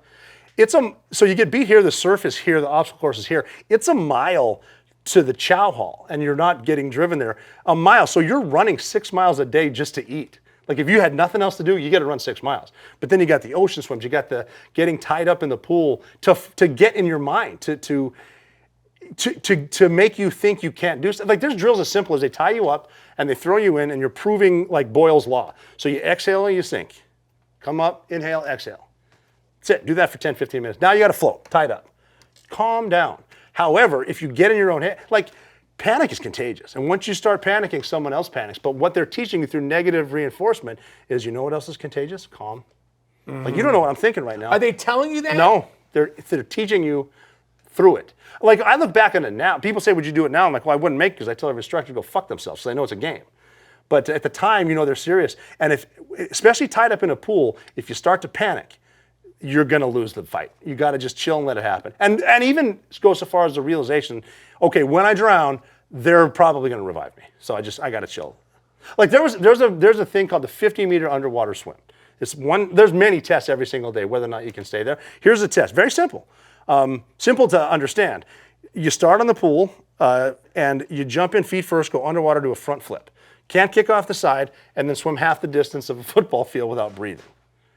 So you get beat here, the surf is here, the obstacle course is here. It's a mile to the chow hall, and you're not getting driven there. A mile, so you're running 6 miles a day just to eat. Like, if you had nothing else to do, you got to run 6 miles. But then you got the ocean swims, you got the getting tied up in the pool to get in your mind, to make you think you can't do stuff. Like, there's drills as simple as they tie you up and they throw you in, and you're proving like Boyle's law. So you exhale and you sink. Come up, inhale, exhale. That's it. Do that for 10, 15 minutes. Now you got to float, tied up. Calm down. However, if you get in your own head, like, panic is contagious. And once you start panicking, someone else panics. But what they're teaching you through negative reinforcement is, you know what else is contagious? Calm. Like, you don't know what I'm thinking right now. Are they telling you that? No. They're teaching you through it. Like, I look back on it now. People say, would you do it now? I'm like, well, I wouldn't make it, because I tell every instructor to go fuck themselves, so they know it's a game. But at the time, they're serious. And especially tied up in a pool, if you start to panic, you're going to lose the fight. You got to just chill and let it happen. And even go so far as the realization, okay, when I drown, they're probably going to revive me. So I got to chill. Like, there's a thing called the 50-meter underwater swim. There's many tests every single day, whether or not you can stay there. Here's the test. Very simple. Simple to understand. You start on the pool, and you jump in feet first, go underwater, do a front flip. Can't kick off the side, and then swim half the distance of a football field without breathing.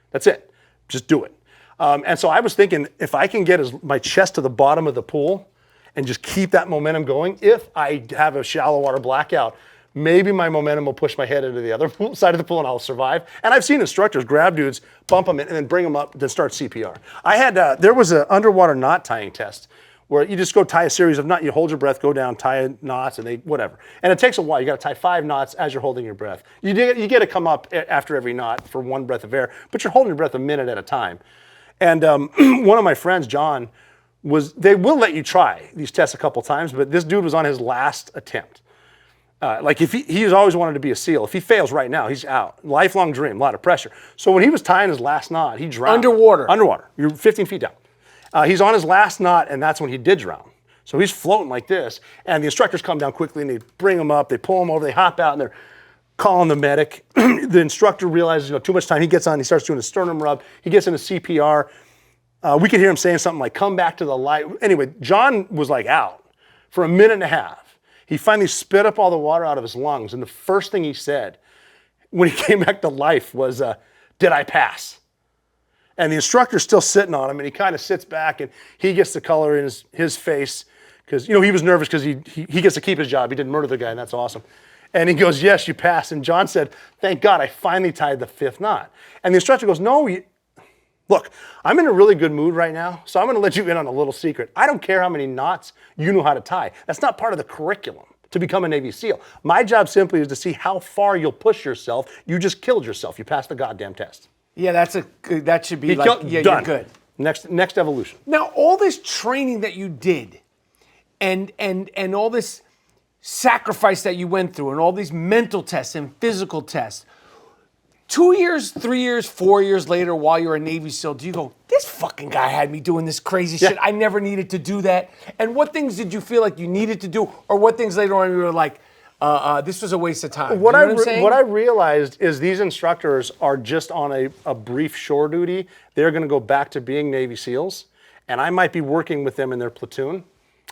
That's it. Just do it. And so I was thinking, if I can get my chest to the bottom of the pool and just keep that momentum going, if I have a shallow water blackout, maybe my momentum will push my head into the other side of the pool and I'll survive. And I've seen instructors grab dudes, bump them in, and then bring them up, then start CPR. There was an underwater knot tying test where you just go tie a series of knots, you hold your breath, go down, tie knots, and whatever. And it takes a while. You got to tie 5 knots as you're holding your breath. You get to come up after every knot for 1 breath of air, but you're holding your breath a minute at a time. And one of my friends, John, they will let you try these tests a couple times, but this dude was on his last attempt. Like if he's always wanted to be a SEAL. If he fails right now, he's out. Lifelong dream, a lot of pressure. So when he was tying his last knot, he drowned. Underwater. You're 15 feet down. He's on his last knot, and that's when he did drown. So he's floating like this, and the instructors come down quickly, and they bring him up, they pull him over, they hop out, and they're calling the medic. The instructor realizes, too much time. He gets on, he starts doing a sternum rub. He gets into CPR. We could hear him saying something like, come back to the light. Anyway, John was like out for a minute and a half. He finally spit up all the water out of his lungs, and the first thing he said when he came back to life was, did I pass? And the instructor's still sitting on him, and he kind of sits back, and he gets the color in his face, because he was nervous because he gets to keep his job. He didn't murder the guy, and that's awesome. And he goes, yes, you passed. And John said, thank God, I finally tied the 5th knot. And the instructor goes, no, look, I'm in a really good mood right now, so I'm going to let you in on a little secret. I don't care how many knots you know how to tie. That's not part of the curriculum to become a Navy SEAL. My job simply is to see how far you'll push yourself. You just killed yourself. You passed the goddamn test. Yeah, that should be done. You're good. Next evolution. Now, all this training that you did and all this sacrifice that you went through and all these mental tests and physical tests, 2 years, 3 years, 4 years later, while you're a Navy SEAL, do you go, this fucking guy had me doing this crazy shit. I never needed to do that. And what things did you feel like you needed to do? Or what things later on you were like, this was a waste of time? What I realized is these instructors are just on a brief shore duty. They're going to go back to being Navy SEALs. And I might be working with them in their platoon.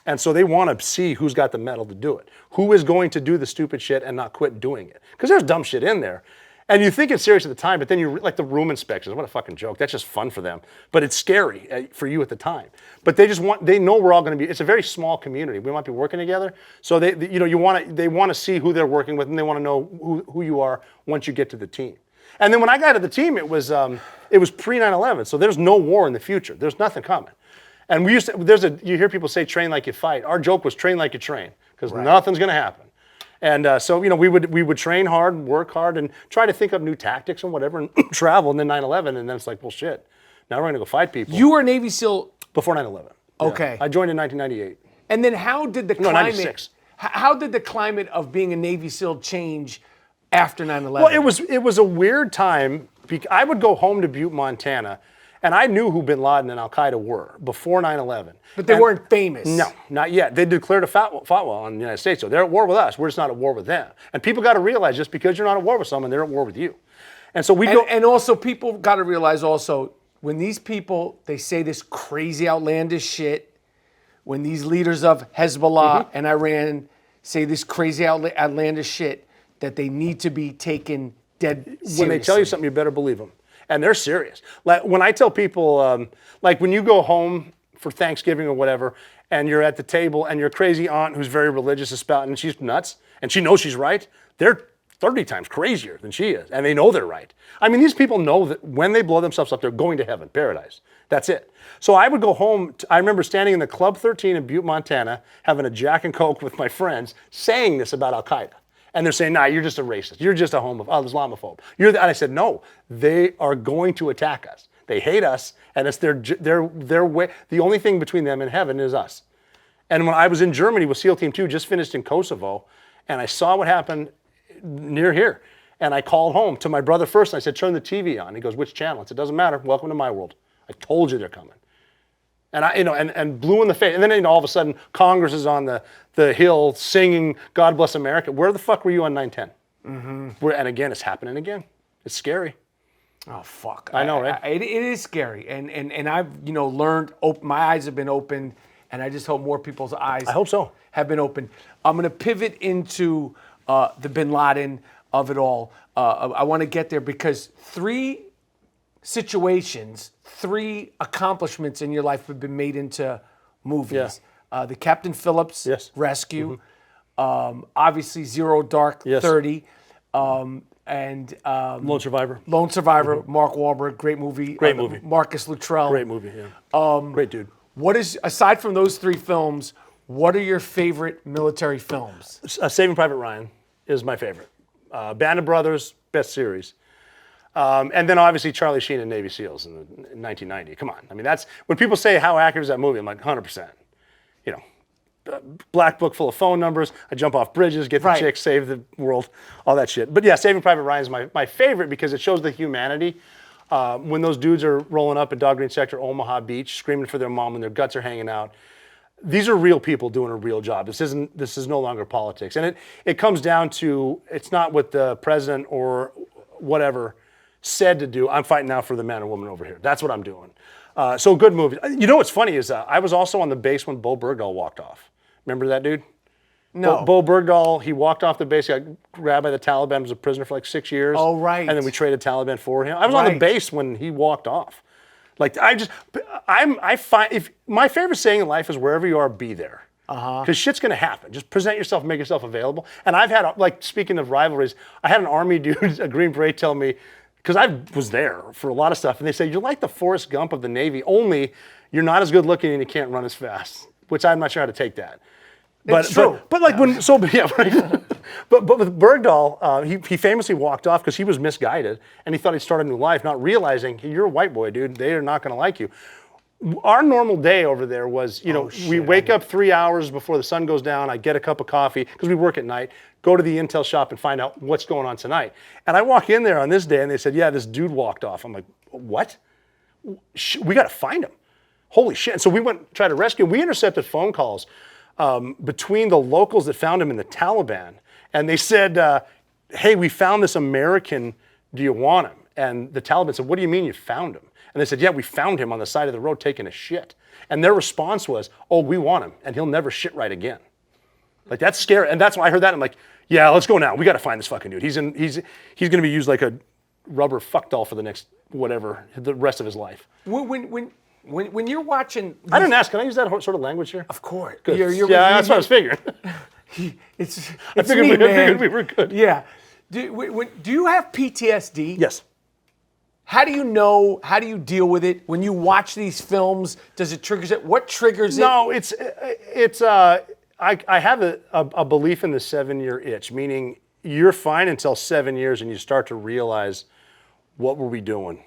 And so they want to see who's got the mettle to do it. Who is going to do the stupid shit and not quit doing it? Because there's dumb shit in there. And you think it's serious at the time, but then you like the room inspections. What a fucking joke. That's just fun for them. But it's scary for you at the time. But they know we're all going to be, it's a very small community. We might be working together. So they want to see who they're working with, and they want to know who you are once you get to the team. And then when I got to the team, it was pre 9/11. So there's no war in the future. There's nothing coming. And you hear people say train like you fight. Our joke was train like you train, because nothing's going to happen. And so we would train hard, work hard, and try to think of new tactics and whatever, and travel. And then 9/11, and then it's like, well, shit. Now we're going to go fight people. You were a Navy SEAL before 9/11. Okay. Yeah. I joined in 1998. And then how did the climate? 96. How did the climate of being a Navy SEAL change after 9/11? Well, it was a weird time. I would go home to Butte, Montana, and I knew who bin Laden and Al Qaeda were before 9/11. But they weren't famous. No, not yet. They declared a fatwa on the United States, so they're at war with us. We're just not at war with them. And people got to realize, just because you're not at war with someone, they're at war with you. And so And also, people got to realize also, when these people, they say this crazy outlandish shit, when these leaders of Hezbollah and Iran say this crazy outlandish shit, that they need to be taken dead seriously. When they tell you something, you better believe them. And they're serious. Like when I tell people, like when you go home for Thanksgiving or whatever, and you're at the table, and your crazy aunt who's very religious is spouting, and she's nuts, and she knows she's right, they're 30 times crazier than she is, and they know they're right. I mean, these people know that when they blow themselves up, they're going to heaven, paradise. That's it. So I would go home. I remember standing in the Club 13 in Butte, Montana, having a Jack and Coke with my friends, saying this about Al Qaeda. And they're saying, nah, you're just a racist. You're just a Islamophobe. And I said, no, they are going to attack us. They hate us, and it's their way. The only thing between them and heaven is us. And when I was in Germany with SEAL Team 2, just finished in Kosovo, and I saw what happened near here. And I called home to my brother first, and I said, turn the TV on. He goes, which channel? I said, doesn't matter. Welcome to my world. I told you they're coming. And and blew in the face. And then all of a sudden, Congress is on the hill singing "God Bless America." Where the fuck were you on 9/10? And again, it's happening again. It's scary. Oh fuck! I know, right? It is scary, and I've learned. My eyes have been opened, and I just hope more people's eyes. I hope so. Have been opened. I'm going to pivot into the bin Laden of it all. I want to get there because 3 situations, 3 accomplishments in your life have been made into movies. Yeah. The Captain Phillips rescue, obviously Zero Dark 30, and Lone Survivor. Mark Wahlberg, great movie. Great movie. Marcus Luttrell. Great movie, yeah. Great dude. What is, aside from those 3 films, what are your favorite military films? Saving Private Ryan is my favorite. Band of Brothers, best series. And then obviously Charlie Sheen and Navy SEALs in 1990. Come on. I mean, that's, when people say how accurate is that movie, I'm like 100%. black book full of phone numbers. I jump off bridges, get the Right. chicks, save the world, all that shit. But yeah, Saving Private Ryan is my favorite because it shows the humanity. When those dudes are rolling up at Dog Green Sector, Omaha Beach, screaming for their mom and their guts are hanging out. These are real people doing a real job. This is no longer politics. And it comes down to, it's not what the president or whatever said to do. I'm fighting now for the man or woman over here. That's what I'm doing. So good movie. You know what's funny is I was also on the base when Bo Bergdahl walked off. Remember that dude? No. Bo Bergdahl, he walked off the base, he got grabbed by the Taliban, was a prisoner for like 6 years. Oh, right. And then we traded Taliban for him. I was on the Right. base when he walked off. Like I find, if my favorite saying in life is wherever you are, be there. Because shit's gonna happen. Just present yourself, make yourself available. And I've had, like, speaking of rivalries, I had an Army dude, a Green Beret, tell me, because I was there for a lot of stuff, and they say, you're like the Forrest Gump of the Navy, only you're not as good looking and you can't run as fast, which I'm not sure how to take that. It's true. But like when, so yeah, right. but with Bergdahl, he famously walked off because he was misguided and he thought he'd start a new life, not realizing, hey, you're a white boy, dude. They are not going to like you. Our normal day over there was, we wake up 3 hours before the sun goes down. I get a cup of coffee because we work at night. Go to the intel shop and find out what's going on tonight. And I walk in there on this day and they said, yeah, this dude walked off. I'm like, what? We got to find him. Holy shit. And so we went try to rescue him. We intercepted phone calls between the locals that found him and the Taliban. And they said, hey, we found this American. Do you want him? And the Taliban said, what do you mean you found him? And they said, yeah, we found him on the side of the road taking a shit. And their response was, oh, we want him, and he'll never shit right again. Like, that's scary. And that's why I heard that. I'm like, yeah, let's go now. We got to find this fucking dude. He's going to be used like a rubber fuck doll for the next whatever, the rest of his life. When you're watching, I didn't ask. Can I use that sort of language here? of course. Good. That's what I was figuring. It's I figured me, I man. figured we were good. Yeah. Do you have PTSD? Yes. How do you know? How do you deal with it when you watch these films? Does it trigger it? What triggers it? No, I have a belief in the 7-year itch, meaning you're fine until 7 years and you start to realize, what were we doing?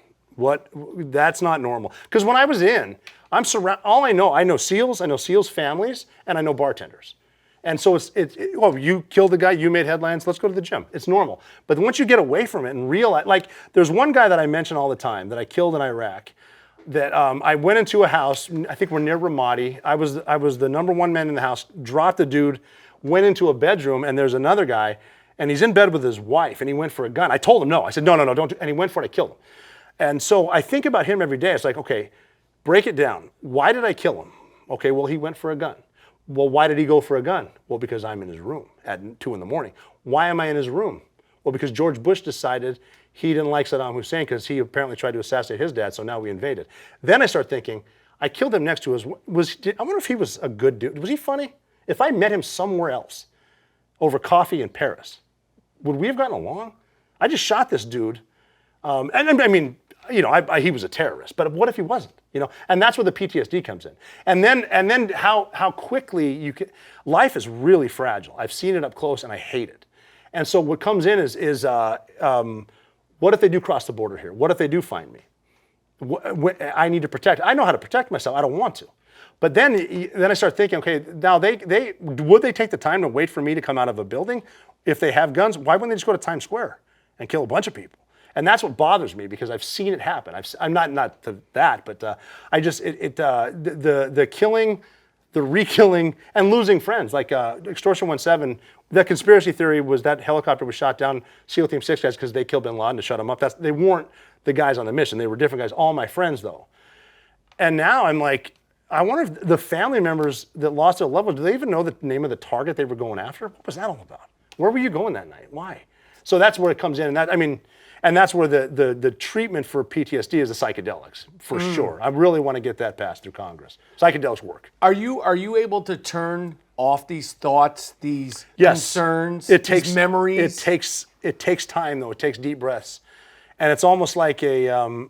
That's not normal. Because when I was in, all I know SEALs families, and I know bartenders. And so you killed the guy, you made headlines, let's go to the gym. It's normal. But once you get away from it and realize, like, there's one guy that I mention all the time that I killed in Iraq, that I went into a house, I think we're near Ramadi. I was the number one man in the house, dropped the dude, went into a bedroom, and there's another guy, and he's in bed with his wife, and he went for a gun. I told him no. I said, no, don't do it. And he went for it, I killed him. And so I think about him every day. It's like, okay, break it down. Why did I kill him? Okay, well, he went for a gun. Well, why did he go for a gun? Well, because I'm in his room at 2 a.m. Why am I in his room? Well, because George Bush decided he didn't like Saddam Hussein because he apparently tried to assassinate his dad, so now we invaded. Then I start thinking, I killed him next to his, I wonder if he was a good dude. Was he funny? If I met him somewhere else over coffee in Paris, would we have gotten along? I just shot this dude. And I mean, he was a terrorist, but what if he wasn't? And that's where the PTSD comes in. And then how quickly you can. Life is really fragile. I've seen it up close, and I hate it. And so what comes in is what if they do cross the border here? What if they do find me? I need to protect. I know how to protect myself. I don't want to. But then I start thinking, okay, now would they take the time to wait for me to come out of a building? If they have guns, why wouldn't they just go to Times Square and kill a bunch of people? And that's what bothers me because I've seen it happen. I'm not to that, but the killing, the re-killing, and losing friends. Like Extortion 17, the conspiracy theory was that helicopter was shot down, SEAL Team 6 guys, because they killed bin Laden to shut him up. They weren't the guys on the mission. They were different guys. All my friends, though. And now I'm like, I wonder if the family members that lost their loved ones, do they even know the name of the target they were going after? What was that all about? Where were you going that night? Why? So that's where it comes in. And that's where the treatment for PTSD is the psychedelics, for sure. I really want to get that passed through Congress. Psychedelics work. Are you able to turn off these thoughts, these concerns, these memories? It takes time, though. It takes deep breaths, and it's almost like a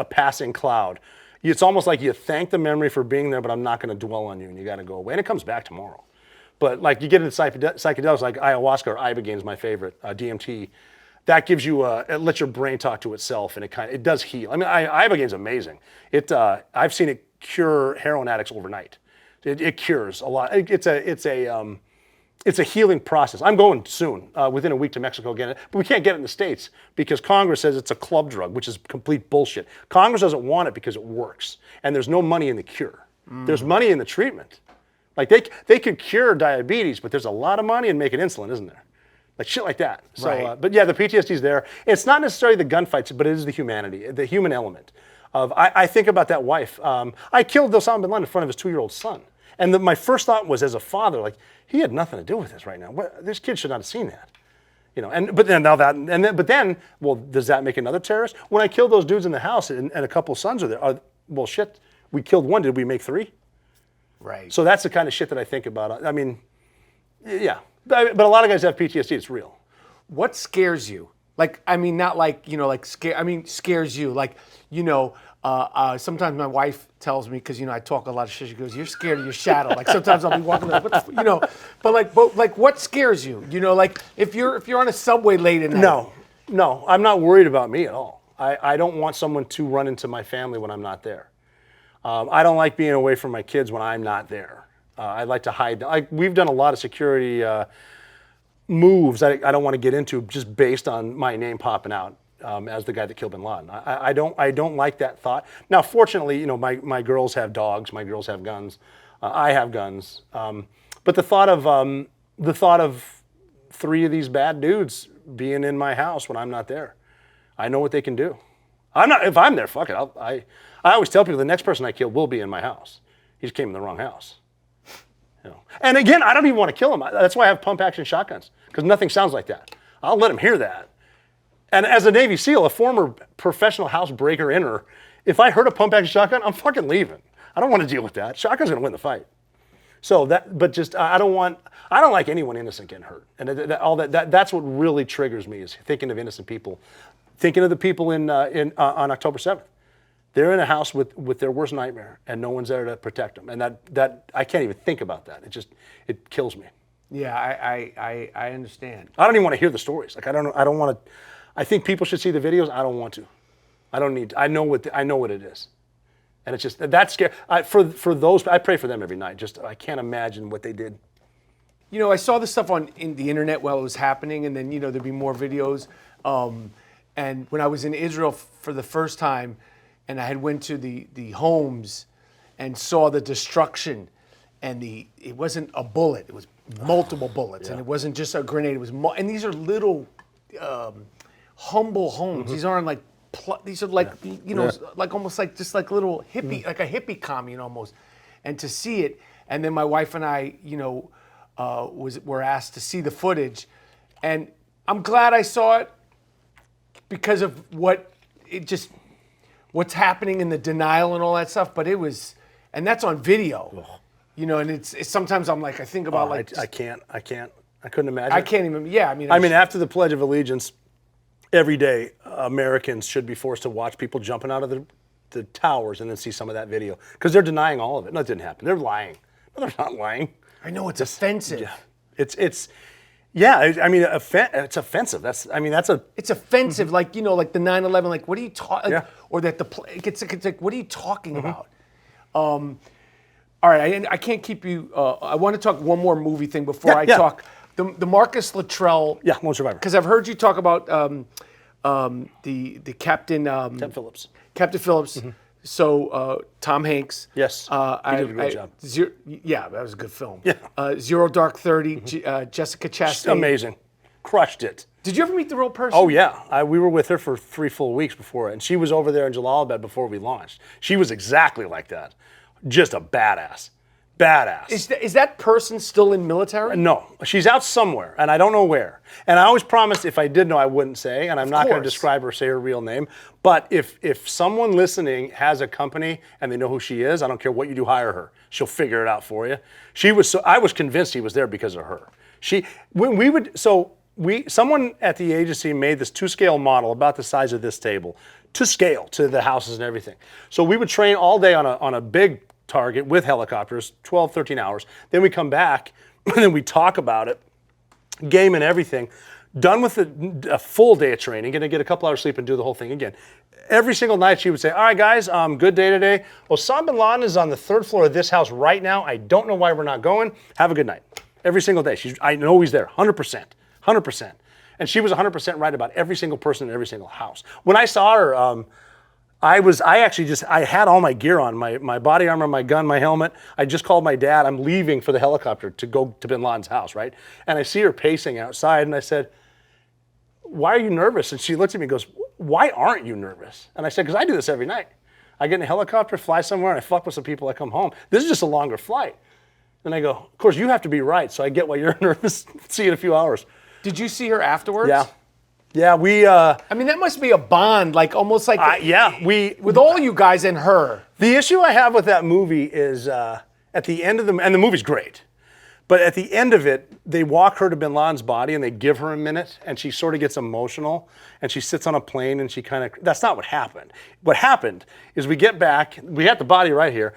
passing cloud. It's almost like you thank the memory for being there, but I'm not going to dwell on you, and you got to go away. And it comes back tomorrow. But like you get into psychedelics, like ayahuasca or ibogaine is my favorite, DMT. That gives you it lets your brain talk to itself, and it does heal. I mean, ibogaine is amazing. I've seen it cure heroin addicts overnight. It cures a lot. It's a healing process. I'm going soon, within a week, to Mexico again, but we can't get it in the States because Congress says it's a club drug, which is complete bullshit. Congress doesn't want it because it works, and there's no money in the cure. There's money in the treatment. Like they could cure diabetes, but there's a lot of money in making insulin, isn't there? Like shit like that. So, Right. but yeah, the PTSD is there. It's not necessarily the gunfights, but it is the humanity, the human element. I think about that wife. I killed Osama bin Laden in front of his 2-year-old son. And my first thought was, as a father, like, he had nothing to do with this right now. This kid should not have seen that. But then, well, does that make another terrorist? When I killed those dudes in the house and a couple of sons are there, well, shit, we killed one, did we make 3? Right. So that's the kind of shit that I think about. I mean, yeah. But a lot of guys have PTSD, it's real. What scares you? Like, I mean, not like, like scare. I mean, scares you. Like, sometimes my wife tells me, because, I talk a lot of shit. She goes, "You're scared of your shadow." Like, sometimes I'll be walking, like, but what scares you? Like if you're on a subway late at night. No, I'm not worried about me at all. I don't want someone to run into my family when I'm not there. I don't like being away from my kids when I'm not there. I like to hide. We've done a lot of security moves I don't want to get into just based on my name popping out as the guy that killed bin Laden. I don't like that thought. Now, fortunately, my girls have dogs, my girls have guns, I have guns. But the thought of 3 of these bad dudes being in my house when I'm not there, I know what they can do. If I'm there, fuck it. I always tell people the next person I kill will be in my house. He just came in the wrong house. And again, I don't even want to kill him. That's why I have pump action shotguns, because nothing sounds like that. I'll let him hear that. And as a Navy SEAL, a former professional housebreaker-inner, if I heard a pump action shotgun, I'm fucking leaving. I don't want to deal with that. Shotgun's gonna win the fight. So I don't like anyone innocent getting hurt. And that's what really triggers me, is thinking of innocent people. Thinking of the people on October 7th. They're in a house with their worst nightmare, and no one's there to protect them. And that I can't even think about that. It kills me. Yeah, I understand. I don't even want to hear the stories. Like I don't want to. I think people should see the videos. I don't want to. I don't need to. I know what it is, and it's just that's scary. For those, I pray for them every night. I can't imagine what they did. I saw this stuff in the internet while it was happening, and then there'd be more videos. And when I was in Israel for the first time, and I had went to the homes and saw the destruction, and it wasn't a bullet, it was multiple bullets, and it wasn't just a grenade, it was and these are little humble homes. Mm-hmm. These aren't like these are like like almost like just like little hippie, like a hippie commune almost. And to see it, and then my wife and I, were asked to see the footage, and I'm glad I saw it because of what's happening in the denial and all that stuff. But it was, and that's on video, and it's sometimes I'm like, I think about I couldn't imagine. I can't even, yeah. I mean, after the Pledge of Allegiance, every day Americans should be forced to watch people jumping out of the towers and then see some of that video, because they're denying all of it. No, it didn't happen. They're lying. No, they're not lying. I know it's offensive. Yeah, it's offensive. It's offensive. Like like the 9/11. Like, what are you talking? Yeah. Or that it's like, what are you talking about? All right, I can't keep you. I want to talk one more movie thing before I talk. The Marcus Luttrell. Yeah, Lone Survivor. Because I've heard you talk about the captain. Captain Phillips. Captain Phillips. Mm-hmm. So Tom Hanks. Yes, he did a great job. Yeah, that was a good film. Yeah. Zero Dark 30. Jessica Chastain. Amazing, crushed it. Did you ever meet the real person? Oh yeah, we were with her for 3 full weeks before, and she was over there in Jalalabad before we launched. She was exactly like that, just a badass. Is that person still in military? No, she's out somewhere, and I don't know where. And I always promised if I did know, I wouldn't say, and I'm not going to describe her or say her real name. But if someone listening has a company and they know who she is, I don't care what you do, hire her. She'll figure it out for you. I was convinced he was there because of her. Someone at the agency made this 2-scale model about the size of this table, to scale to the houses and everything. So we would train all day on a big target with helicopters, 12, 13 hours. Then we come back and then we talk about it, game and everything. Done with a full day of training, gonna get a couple hours sleep and do the whole thing again. every single night she would say, all right, guys, good day today. Osama bin Laden is on the 3rd floor of this house right now. I don't know why we're not going. Have a good night. Every single day. I know he's there, 100%, 100%. And she was 100% right about every single person in every single house. When I saw her, I had all my gear on, my body armor, my gun, my helmet. I just called my dad. I'm leaving for the helicopter to go to bin Laden's house, right? And I see her pacing outside, and I said, why are you nervous? And she looks at me and goes, why aren't you nervous? And I said, because I do this every night. I get in a helicopter, fly somewhere, and I fuck with some people, I come home. This is just a longer flight. And I go, of course, you have to be right, so I get why you're nervous. See you in a few hours. Did you see her afterwards? Yeah. Yeah, we... I mean, that must be a bond, like almost like... with all you guys and her. The issue I have with that movie is at the end of and the movie's great, but at the end of it, they walk her to bin Laden's body and they give her a minute, and she sort of gets emotional, and she sits on a plane and she kind of... That's not what happened. What happened is we get back, we had the body right here.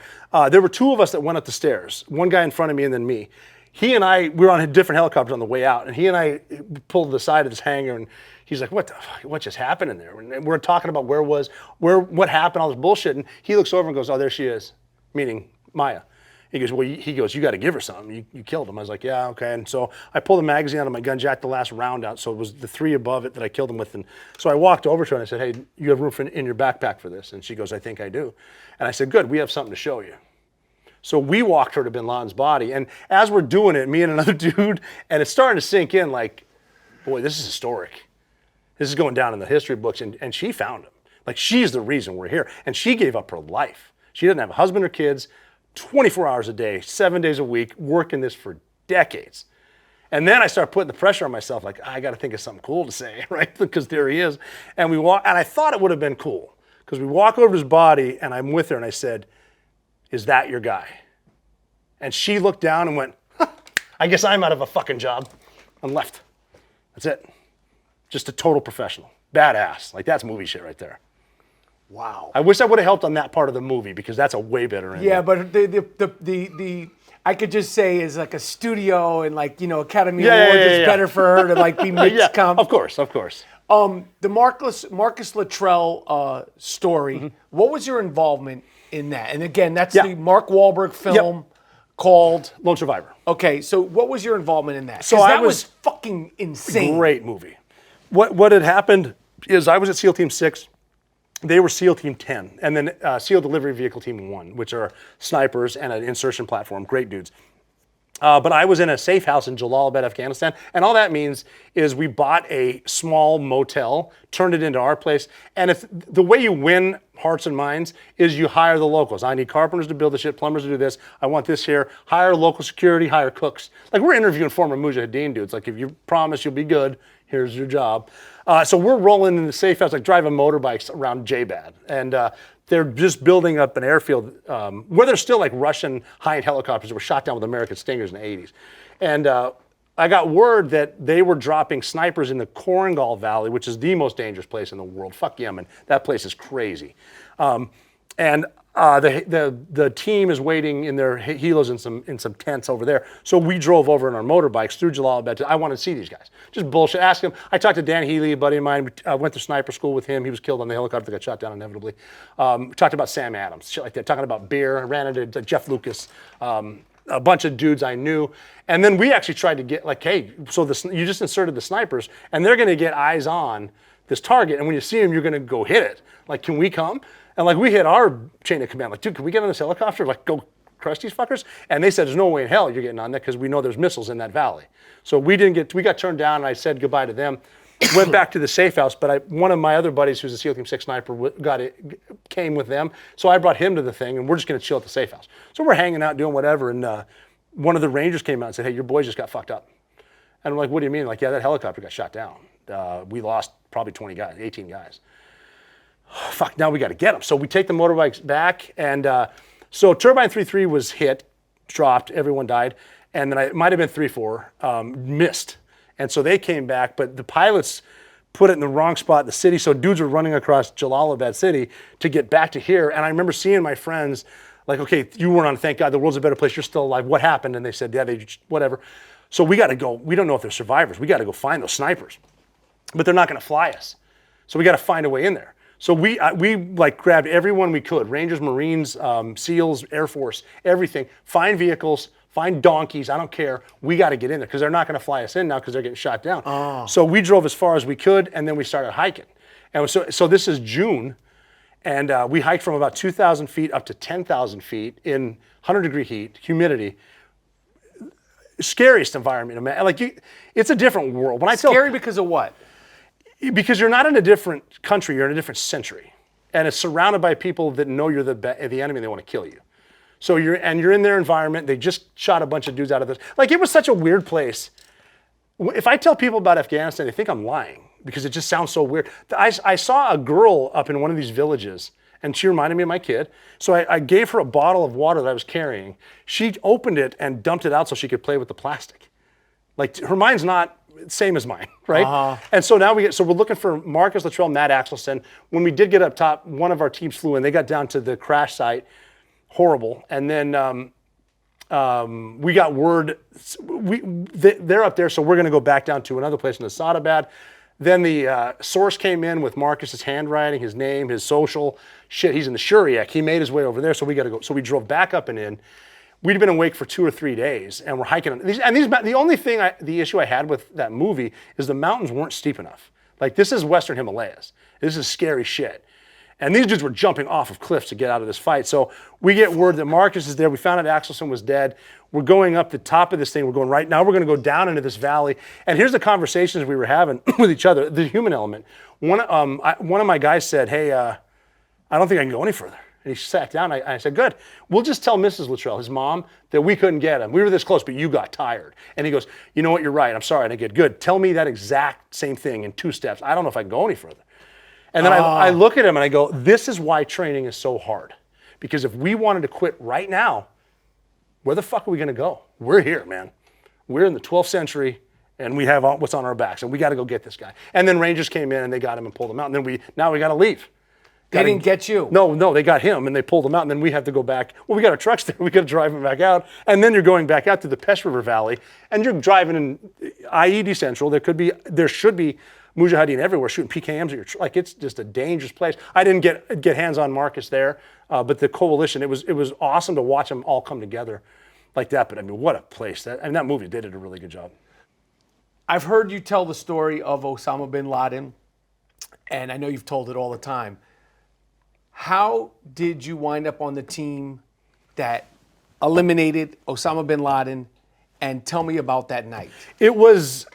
There were 2 of us that went up the stairs, one guy in front of me and then me. He and I, we were on different helicopters on the way out, and he and I pulled to the side of this hangar, and he's like, what just happened in there? And we're talking about what happened, all this bullshit, and he looks over and goes, oh, there she is, meaning Maya. He goes, well, you got to give her something. You killed him. I was like, yeah, okay. And so I pulled the magazine out of my gun, jacked the last round out, so it was the 3 above it that I killed him with. And so I walked over to her and I said, hey, you have room in your backpack for this? And she goes, I think I do. And I said, good, we have something to show you. So we walked her to bin Laden's body. And as we're doing it, me and another dude, and it's starting to sink in like, boy, this is historic. This is going down in the history books. And she found him. Like, she's the reason we're here. And she gave up her life. She didn't have a husband or kids, 24 hours a day, 7 days a week, working this for decades. And then I start putting the pressure on myself, like, I got to think of something cool to say, right? Because there he is. And we walk, and I thought it would have been cool. Because we walk over to his body, and I'm with her, and I said, is that your guy? And she looked down and went, huh, I guess I'm out of a fucking job, and left. That's it. Just a total professional. Badass. Like, that's movie shit right there. Wow. I wish I would have helped on that part of the movie, because that's a way better ending. Yeah, but the I could just say is like a studio and like, Academy Awards is better for her to like be mixed come. Of course. The Marcus Luttrell story, what was your involvement in that? And again, that's the Mark Wahlberg film called Lone Survivor. Okay, so what was your involvement in that? So that was fucking insane. Great movie. What had happened is I was at SEAL Team 6. They were SEAL Team 10, and then SEAL Delivery Vehicle Team 1, which are snipers and an insertion platform, great dudes. But I was in a safe house in Jalalabad, Afghanistan, and all that means is we bought a small motel, turned it into our place, and if the way you win hearts and minds is you hire the locals. I need carpenters to build the shit, plumbers to do this, I want this here, hire local security, hire cooks. Like, we're interviewing former Mujahideen dudes, like, if you promise you'll be good, here's your job. So we're rolling in the safe house, like driving motorbikes around J-Bad. And they're just building up an airfield where there's still like Russian high-end helicopters that were shot down with American Stingers in the 80s. And I got word that they were dropping snipers in the Korangal Valley, which is the most dangerous place in the world. Fuck Yemen. That place is crazy. The team is waiting in their helos in some tents over there. So we drove over in our motorbikes through Jalalabad. I wanted to see these guys. Just bullshit. Ask him. I talked to Dan Healy, a buddy of mine. I went to sniper school with him. He was killed on the helicopter that got shot down inevitably. Talked about Sam Adams, shit like that. Talking about beer. I ran into Jeff Lucas. A bunch of dudes I knew. And then we actually tried to get like, hey, so you just inserted the snipers, and they're going to get eyes on this target. And when you see them, you're going to go hit it. Like, can we come? And like, we hit our chain of command, like, dude, can we get on this helicopter? Like, go crush these fuckers? And they said, there's no way in hell you're getting on that because we know there's missiles in that valley. So we got turned down, and I said goodbye to them. Went back to the safe house, but one of my other buddies who's a SEAL Team 6 sniper came with them. So I brought him to the thing, and we're just gonna chill at the safe house. So we're hanging out, doing whatever, and one of the Rangers came out and said, hey, your boys just got fucked up. And I'm like, what do you mean? Like, yeah, that helicopter got shot down. We lost probably 20 guys, 18 guys. Fuck, now we got to get them. So we take the motorbikes back, and so turbine 3-3 was hit, dropped, everyone died, and then it might have been 3-4, missed. And so they came back, but the pilots put it in the wrong spot in the city, so dudes were running across Jalalabad city to get back to here, and I remember seeing my friends, like, okay, you weren't on, thank God, the world's a better place, you're still alive, what happened? And they said, yeah, they just, whatever. So we got to go, we don't know if they're survivors, we got to go find those snipers, but they're not going to fly us. So we got to find a way in there. So we like grabbed everyone we could, Rangers, Marines, SEALs, Air Force, everything. Find vehicles, find donkeys, I don't care. We got to get in there because they're not going to fly us in now because they're getting shot down. So we drove as far as we could, and then we started hiking. And so this is June, and we hiked from about 2,000 feet up to 10,000 feet in 100-degree heat, humidity. Scariest environment, like it's a different world. When I tell Scary because of what? Because you're not in a different country, you're in a different century, and it's surrounded by people that know you're the enemy and they want to kill you. So you're in their environment. They just shot a bunch of dudes out of this. Like, it was such a weird place. If I tell people about Afghanistan, they think I'm lying because it just sounds so weird. I saw a girl up in one of these villages, and she reminded me of my kid. So I gave her a bottle of water that I was carrying. She opened it and dumped it out so she could play with the plastic. Like, her mind's not same as mine, right? And so now we're looking for Marcus Luttrell, Matt Axelson. When we did get up top, one of our teams flew in. They got down to the crash site, horrible. And then we got word, they're up there, so we're gonna go back down to another place in Asadabad. Then the source came in with Marcus's handwriting, his name, his social. Shit, he's in the Shuriak. He made his way over there, so we got to go. So we drove back up and in. We'd been awake for 2 or 3 days, and we're hiking. The only thing, the issue I had with that movie is the mountains weren't steep enough. Like, this is Western Himalayas. This is scary shit. And these dudes were jumping off of cliffs to get out of this fight. So we get word that Marcus is there. We found out Axelson was dead. We're going up the top of this thing. We're going right now. We're going to go down into this valley. And here's the conversations we were having with each other, the human element. One of my guys said, hey, I don't think I can go any further. And he sat down. I said, good. We'll just tell Mrs. Luttrell, his mom, that we couldn't get him. We were this close, but you got tired. And he goes, you know what? You're right. I'm sorry. And I get, good. Tell me that exact same thing in 2 steps. I don't know if I can go any further. And then I look at him and I go, this is why training is so hard. Because if we wanted to quit right now, where the fuck are we going to go? We're here, man. We're in the 12th century, and we have what's on our backs, and we got to go get this guy. And then Rangers came in and they got him and pulled him out. And then now we got to leave. They didn't get you. No, they got him and they pulled him out, and then we have to go back. Well, we got our trucks there. We got to drive him back out, and then you're going back out to the Pesh River Valley, and you're driving in IED Central. There should be Mujahideen everywhere shooting PKMs at your like. It's just a dangerous place. I didn't get hands on Marcus there, but the coalition. It was awesome to watch them all come together like that. But I mean, what a place! That movie did a really good job. I've heard you tell the story of Osama bin Laden, and I know you've told it all the time. How did you wind up on the team that eliminated Osama bin Laden? And tell me about that night. It was,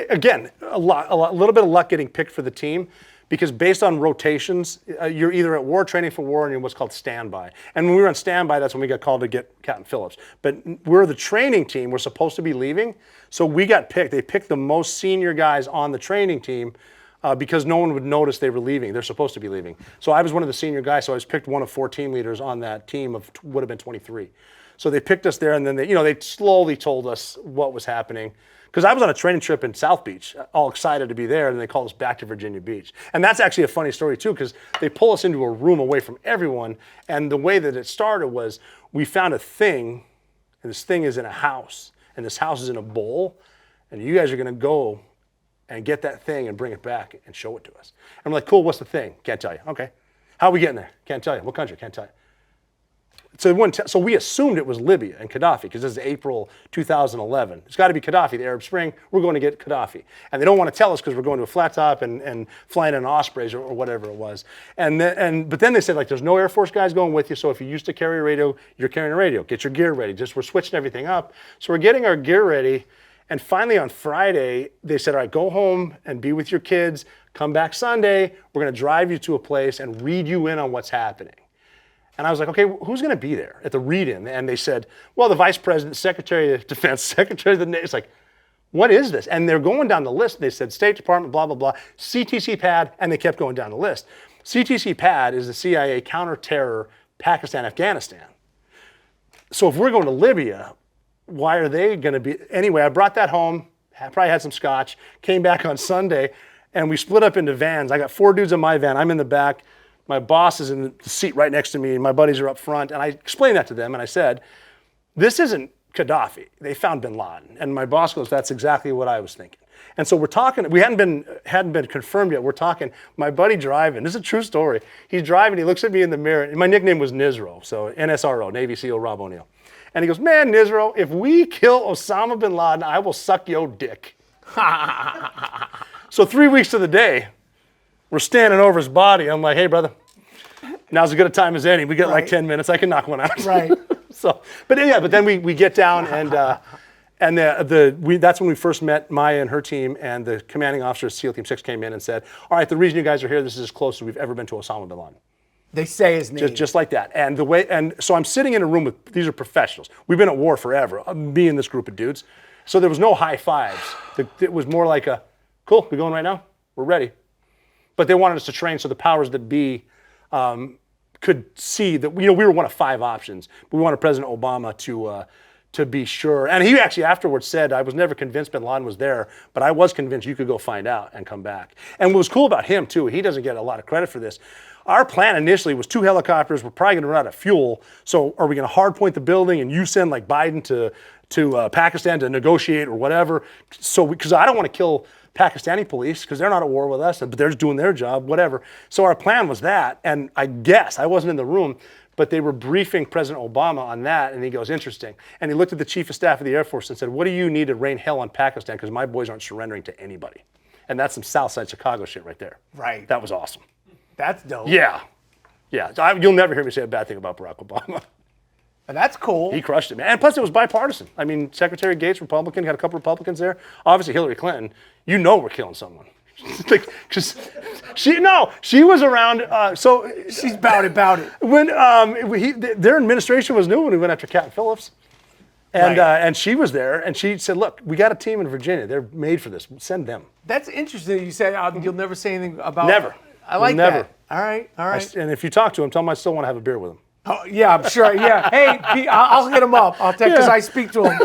again, a little bit of luck getting picked for the team, because based on rotations, you're either at war, training for war, and you're what's called standby. And when we were on standby, that's when we got called to get Captain Phillips. But we're the training team. We're supposed to be leaving, so we got picked. They picked the most senior guys on the training team. Because no one would notice they were leaving. They're supposed to be leaving. So I was one of the senior guys, so I was picked one of 4 team leaders on that team of would have been 23. So they picked us there, and then they slowly told us what was happening. Because I was on a training trip in South Beach, all excited to be there, and they called us back to Virginia Beach. And that's actually a funny story too, because they pull us into a room away from everyone, and the way that it started was we found a thing, and this thing is in a house, and this house is in a bowl, and you guys are gonna go and get that thing and bring it back and show it to us. And I'm like, cool, what's the thing? Can't tell you. Okay. How are we getting there? Can't tell you. What country? Can't tell you. So we assumed it was Libya and Gaddafi, because this is April 2011. It's got to be Gaddafi, the Arab Spring. We're going to get Gaddafi. And they don't want to tell us because we're going to a flat top and flying in Ospreys or whatever it was. But then they said, like, there's no Air Force guys going with you, so if you used to carry a radio, you're carrying a radio. Get your gear ready. We're switching everything up. So we're getting our gear ready. And finally on Friday, they said, all right, go home and be with your kids. Come back Sunday. We're going to drive you to a place and read you in on what's happening. And I was like, okay, who's going to be there at the read-in? And they said, well, the Vice President, Secretary of Defense, Secretary of the Navy. It's like, what is this? And they're going down the list. They said State Department, blah, blah, blah, CTC PAD, and they kept going down the list. CTC PAD is the CIA counter-terror Pakistan, Afghanistan. So if we're going to Libya, why are they going to be? Anyway, I brought that home, probably had some scotch, came back on Sunday, and we split up into vans. I got 4 dudes in my van. I'm in the back. My boss is in the seat right next to me, and my buddies are up front. And I explained that to them, and I said, this isn't Gaddafi. They found bin Laden. And my boss goes, that's exactly what I was thinking. And so we're talking, we hadn't been confirmed yet. We're talking, my buddy driving, this is a true story. He's driving, he looks at me in the mirror, and my nickname was Nizro, so NSRO, Navy SEAL Rob O'Neill. And he goes, man, Nizro, if we kill Osama bin Laden, I will suck your dick. So 3 weeks to the day, we're standing over his body. I'm like, hey, brother, now's as good a time as any. We got like 10 minutes. I can knock one out. Right. But then we get down and that's when we first met Maya and her team, and the commanding officer of SEAL Team 6 came in and said, all right, the reason you guys are here, this is as close as we've ever been to Osama bin Laden. They say his name. Just like that. And so I'm sitting in a room with, these are professionals. We've been at war forever, me and this group of dudes. So there was no high fives. It was more like a, cool, we going right now? We're ready. But they wanted us to train so the powers that be could see that, we were one of 5 options. But we wanted President Obama to be sure. And he actually afterwards said, I was never convinced bin Laden was there, but I was convinced you could go find out and come back. And what was cool about him too, he doesn't get a lot of credit for this. Our plan initially was 2 helicopters. We're probably going to run out of fuel. So are we going to hard point the building and you send like Biden to Pakistan to negotiate or whatever? So because I don't want to kill Pakistani police because they're not at war with us, but they're just doing their job, whatever. So our plan was that, and I guess I wasn't in the room, but they were briefing President Obama on that, and he goes, interesting. And he looked at the Chief of Staff of the Air Force and said, what do you need to rain hell on Pakistan because my boys aren't surrendering to anybody? And that's some Southside Chicago shit right there. Right. That was awesome. That's dope. Yeah. You'll never hear me say a bad thing about Barack Obama. That's cool. He crushed it, man. And plus, it was bipartisan. I mean, Secretary Gates, Republican, had a couple Republicans there. Obviously, Hillary Clinton. We're killing someone. Because she was around. So she's about it. When their administration was new when we went after Captain Phillips, and she was there, and she said, "Look, we got a team in Virginia. They're made for this. Send them." That's interesting. You said you'll never say anything about. Never. I like never. that. All right. And if you talk to him, tell him I still want to have a beer with him. Oh, yeah, I'm sure. Yeah. Hey, I'll hit him up. I'll text because I speak to him.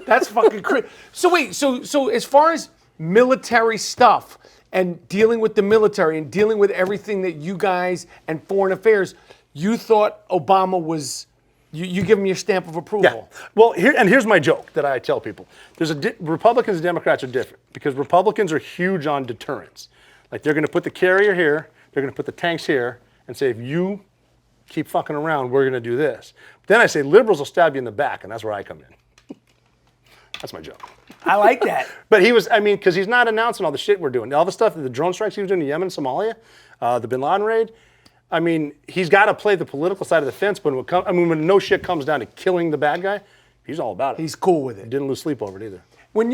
That's fucking crazy. So wait, so as far as military stuff and dealing with the military and dealing with everything that you guys and foreign affairs, you thought Obama was, you give him your stamp of approval. Yeah. Well, here's my joke that I tell people. Republicans and Democrats are different because Republicans are huge on deterrence. Like they're going to put the carrier here, they're going to put the tanks here, and say, if you keep fucking around, we're going to do this. Then I say, liberals will stab you in the back, and that's where I come in. That's my joke. I like that. But because he's not announcing all the shit we're doing. All the stuff, the drone strikes he was doing in Yemen, Somalia, the bin Laden raid, he's got to play the political side of the fence, but when no shit comes down to killing the bad guy, he's all about it. He's cool with it. He didn't lose sleep over it either.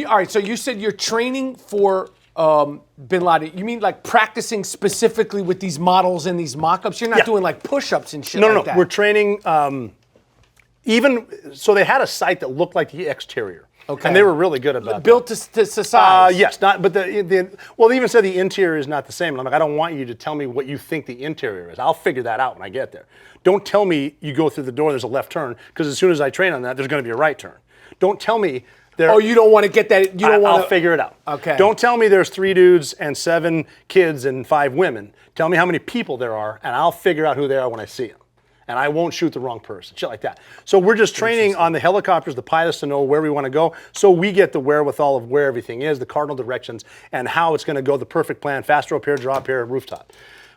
All right, so you said you're training for bin Laden. You mean like practicing specifically with these models and these mock-ups? You're not doing like push-ups and shit like that? No. We're training, so they had a site that looked like the exterior. Okay. And they were really good about built that. to size. Yes, but they even said the interior is not the same. And I'm like, I don't want you to tell me what you think the interior is. I'll figure that out when I get there. Don't tell me you go through the door, there's a left turn, because as soon as I train on that, there's going to be a right turn. Don't tell me you don't want to get that. You don't want to. I'll figure it out. Okay. Don't tell me there's 3 dudes and 7 kids and 5 women. Tell me how many people there are, and I'll figure out who they are when I see them. And I won't shoot the wrong person, shit like that. So we're just training on the helicopters, the pilots to know where we want to go. So we get the wherewithal of where everything is, the cardinal directions, and how it's going to go, the perfect plan, fast rope here, drop here, rooftop.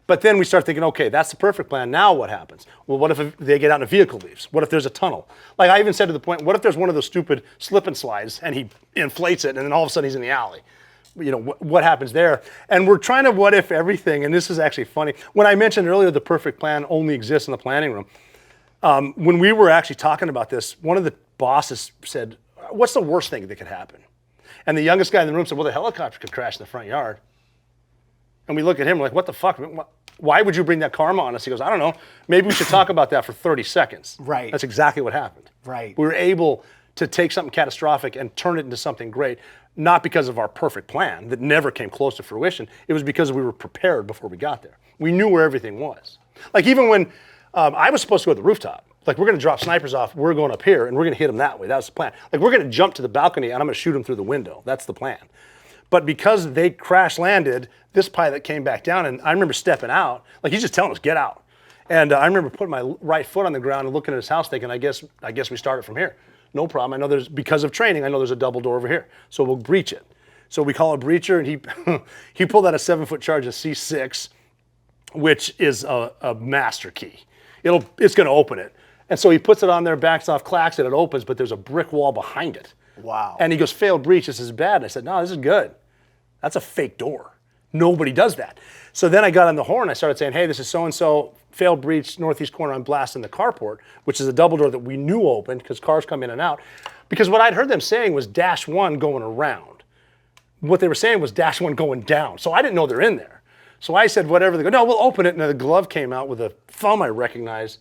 But then we start thinking, okay, that's the perfect plan. Now what happens? Well, what if they get out and a vehicle leaves? What if there's a tunnel? Like I even said to the point, what if there's one of those stupid slip and slides and he inflates it and then all of a sudden he's in the alley? What happens there? And we're trying to what if everything, and this is actually funny. When I mentioned earlier the perfect plan only exists in the planning room, when we were actually talking about this, one of the bosses said, what's the worst thing that could happen? And the youngest guy in the room said, well, the helicopter could crash in the front yard. And we look at him, we're like, what the fuck? Why would you bring that karma on us? He goes, I don't know. Maybe we should talk about that for 30 seconds. Right. That's exactly what happened. Right. We were able to take something catastrophic and turn it into something great, not because of our perfect plan that never came close to fruition. It was because we were prepared before we got there. We knew where everything was. Like even when I was supposed to go to the rooftop, like we're going to drop snipers off, we're going up here, and we're going to hit them that way. That was the plan. Like we're going to jump to the balcony, and I'm going to shoot them through the window. That's the plan. But because they crash landed, this pilot came back down, and I remember stepping out. Like he's just telling us, get out. And I remember putting my right foot on the ground and looking at his house thinking, I guess we started from here. No problem. I know because of training, I know there's a double door over here. So we'll breach it. So we call a breacher, and he pulled out a 7-foot charge of C6, which is a master key. It's going to open it. And so he puts it on there, backs off, clacks it, it opens, but there's a brick wall behind it. Wow. And he goes, failed breach, this is bad. And I said, no, this is good. That's a fake door. Nobody does that. So then I got on the horn, I started saying, hey, this is so-and-so, failed breach, northeast corner, I'm blasting the carport, which is a double door that we knew opened because cars come in and out. Because what I'd heard them saying was -1 going around. What they were saying was -1 going down. So I didn't know they're in there. So I said, whatever. They go, no, we'll open it. And the glove came out with a thumb I recognized.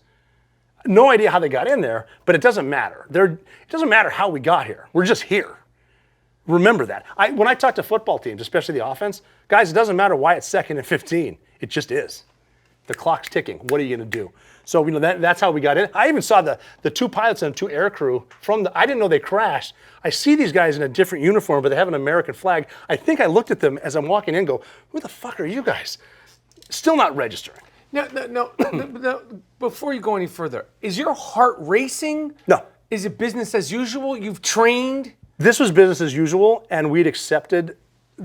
No idea how they got in there, but it doesn't matter. It doesn't matter how we got here. We're just here. Remember that. When I talk to football teams, especially the offense, guys, it doesn't matter why it's 2nd and 15. It just is. The clock's ticking. What are you going to do? So that's how we got in. I even saw the 2 pilots and 2 air crew I didn't know they crashed. I see these guys in a different uniform, but they have an American flag. I think I looked at them as I'm walking in and go, who the fuck are you guys? Still not registering. No. Before you go any further, is your heart racing? No. Is it business as usual? You've trained? This was business as usual, and we'd accepted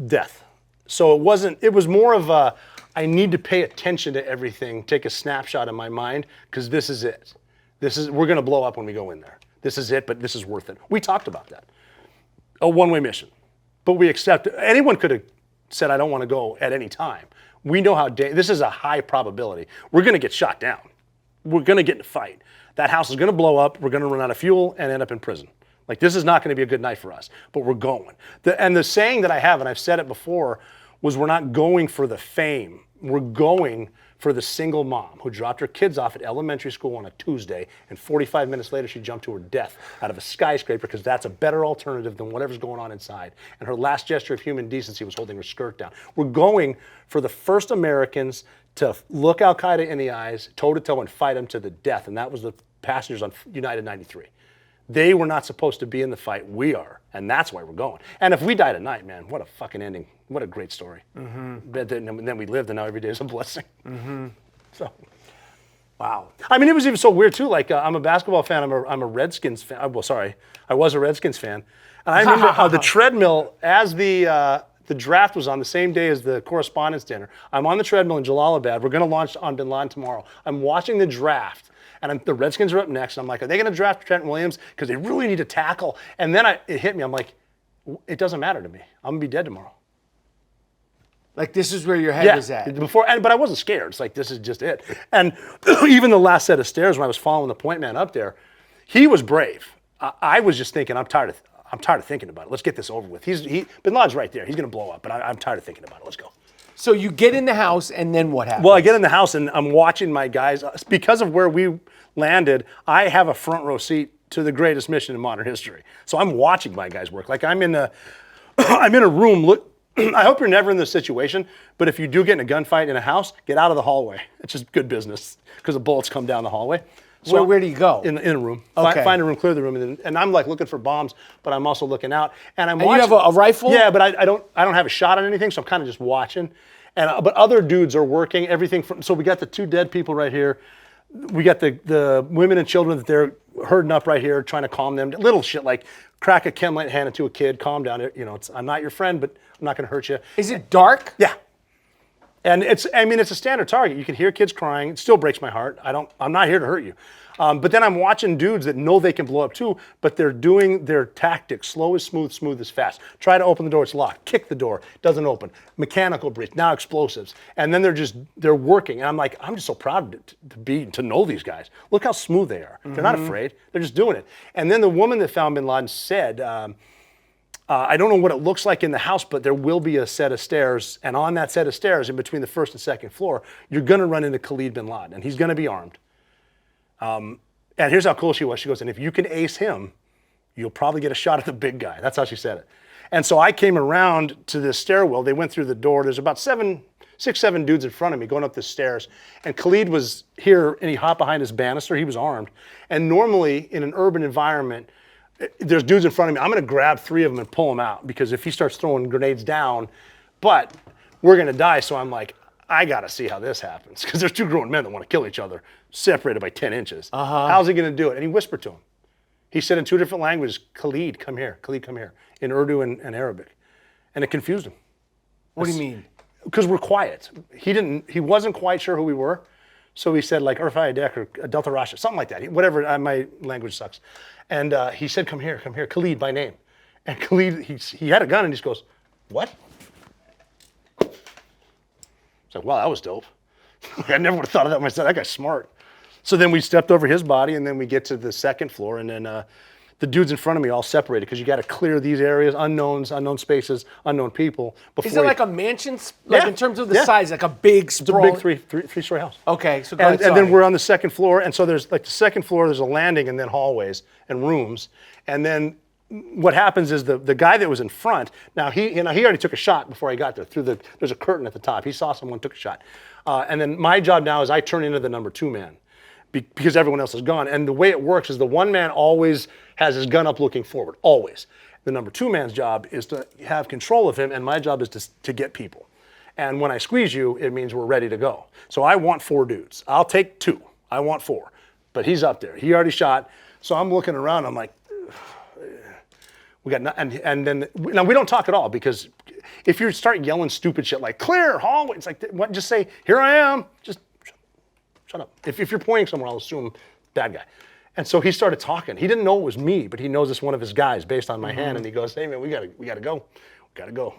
death. So it was more of a, I need to pay attention to everything, take a snapshot in my mind, because this is it. We're going to blow up when we go in there. This is it, but this is worth it. We talked about that. A one-way mission. But we accept it. Anyone could have said, I don't want to go at any time. We know this is a high probability. We're going to get shot down. We're going to get in a fight. That house is going to blow up. We're going to run out of fuel and end up in prison. Like, this is not going to be a good night for us, but we're going. And the saying that I have, and I've said it before, was we're not going for the fame. We're going for the single mom who dropped her kids off at elementary school on a Tuesday, and 45 minutes later she jumped to her death out of a skyscraper because that's a better alternative than whatever's going on inside. And her last gesture of human decency was holding her skirt down. We're going for the first Americans to look Al-Qaeda in the eyes, toe-to-toe, and fight them to the death. And that was the passengers on United 93. They were not supposed to be in the fight. We are. And that's why we're going. And if we die tonight, man, what a fucking ending. What a great story. Mm-hmm. But then we lived, and now every day is a blessing. Mm-hmm. So, wow. I mean, it was even so weird, too. Like, I'm a basketball fan. I'm a Redskins fan. Well, sorry. I was a Redskins fan. And I remember how the treadmill, as the draft was on the same day as the correspondence dinner, I'm on the treadmill in Jalalabad. We're going to launch on Bin Laden tomorrow. I'm watching the draft. And the Redskins are up next. And I'm like, are they going to draft Trent Williams? Because they really need a tackle. And then it hit me. I'm like, it doesn't matter to me. I'm going to be dead tomorrow. Like, this is where your head is at. But I wasn't scared. It's like, this is just it. And even the last set of stairs when I was following the point man up there, he was brave. I was just thinking, I'm tired of thinking about it. Let's get this over with. Bin Laden's right there. He's going to blow up. But I'm tired of thinking about it. Let's go. So you get in the house, and then what happens? Well, I get in the house, and I'm watching my guys. Because of where we landed, I have a front row seat to the greatest mission in modern history. So I'm watching my guys work. Like, I'm in a room. Look, I hope you're never in this situation, but if you do get in a gunfight in a house, get out of the hallway. It's just good business because the bullets come down the hallway. So where do you go? In a room. Okay. Find a room, clear the room, and I'm like looking for bombs, but I'm also looking out. And I'm watching. You have a rifle? Yeah, but I don't have a shot on anything, so I'm kind of just watching. But other dudes are working everything from. So we got the 2 dead people right here. We got the women and children that they're herding up right here, trying to calm them. Little shit like crack a chem light, hand it to a kid, calm down. I'm not your friend, but I'm not going to hurt you. Is it dark? Yeah. And it's a standard target. You can hear kids crying. It still breaks my heart. I'm not here to hurt you. But then I'm watching dudes that know they can blow up too, but they're doing their tactics. Slow is smooth, smooth is fast. Try to open the door, it's locked. Kick the door, doesn't open. Mechanical breach, now explosives. And then they're working. And I'm like, I'm just so proud to know these guys. Look how smooth they are. Mm-hmm. They're not afraid, they're just doing it. And then the woman that found Bin Laden said, I don't know what it looks like in the house, but there will be a set of stairs. And on that set of stairs, in between the 1st and 2nd floor, you're going to run into Khalid bin Laden, and he's going to be armed. And here's how cool she was. She goes, and if you can ace him, you'll probably get a shot at the big guy. That's how she said it. And so I came around to this stairwell. They went through the door. There's about 6, 7 dudes in front of me going up the stairs. And Khalid was here, and he hopped behind his banister. He was armed. And normally, in an urban environment, there's dudes in front of me. I'm going to grab 3 of them and pull them out, because if he starts throwing grenades down, but we're going to die. So I'm like, I got to see how this happens, because there's 2 grown men that want to kill each other, separated by 10 inches. How's he going to do it? And he whispered to him. He said in 2 different languages, Khalid, come here. Khalid, come here. In Urdu and Arabic. And it confused him. What do you mean? Because we're quiet. He wasn't quite sure who we were. So he said like Urfai Dek or Delta Rasha, something like that. Whatever, my language sucks. And he said, come here, Khalid by name. And Khalid, he had a gun and he just goes, what? It's like, wow, that was dope. I never would have thought of that myself. That guy's smart. So then we stepped over his body and then we get to the second floor and then the dudes in front of me all separated because you got to clear these areas, unknowns, unknown spaces, unknown people. Is it like a mansion, like in terms of the size, like a big sprawl? It's a big three-story house. Okay, so and then we're on the second floor, and so there's like the second floor, there's a landing and then hallways and rooms. And then what happens is the guy that was in front, now he already took a shot before I got there there's a curtain at the top. He saw someone, took a shot. And then my job now is I turn into the number 2 man. Because everyone else is gone. And the way it works is the 1 man always has his gun up looking forward, always. The number 2 man's job is to have control of him, and my job is to get people. And when I squeeze you, it means we're ready to go. So I want 4 dudes. I'll take 2. I want 4. But he's up there. He already shot. So I'm looking around. I'm like, we got and then now we don't talk at all because if you start yelling stupid shit like clear hallway, it's like what? Just say here I am. Just shut up. If you're pointing somewhere, I'll assume bad guy. And so he started talking. He didn't know it was me, but he knows it's one of his guys based on my hand. And he goes, hey man, we gotta go.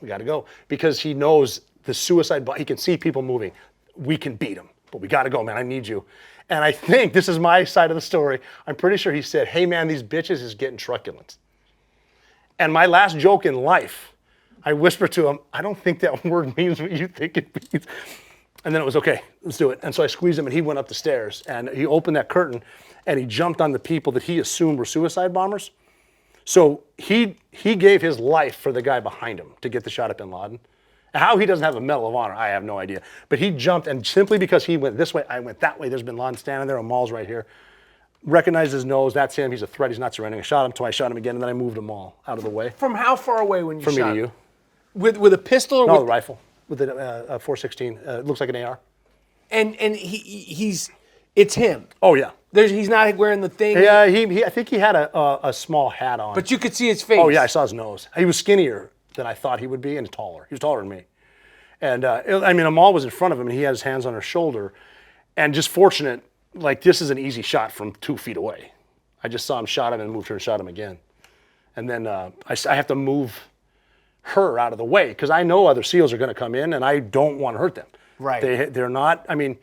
We gotta go. Because he knows the suicide, he can see people moving. We can beat him, but we gotta go, man, I need you. And I think this is my side of the story. I'm pretty sure he said, hey man, these bitches is getting truculent. And my last joke in life, I whispered to him, I don't think that word means what you think it means. And then it was, okay, let's do it. And so I squeezed him and he went up the stairs and he opened that curtain and he jumped on the people that he assumed were suicide bombers. So he gave his life for the guy behind him to get the shot at bin Laden. How he doesn't have a Medal of Honor, I have no idea. But he jumped and simply because he went this way, I went that way, there's bin Laden standing there, Amal's right here. Recognized his nose, that's him, he's a threat, he's not surrendering. I shot him twice, shot him again, and then I moved them all out of the way. From how far away when you shot? From me to you. With a pistol or no, with a rifle. With a .416. It looks like an AR. And it's him. Oh yeah. He's not wearing the thing. Yeah, I think he had a small hat on. But you could see his face. Oh yeah, I saw his nose. He was skinnier than I thought he would be and taller. He was taller than me. And I mean, Amal was in front of him and he had his hands on her shoulder. And just fortunate, like this is an easy shot from 2 feet away. I just saw him, shot him and moved her and shot him again. And then I have to move her out of the way because I know other SEALs are going to come in and I don't want to hurt them. Right. They're not, I mean,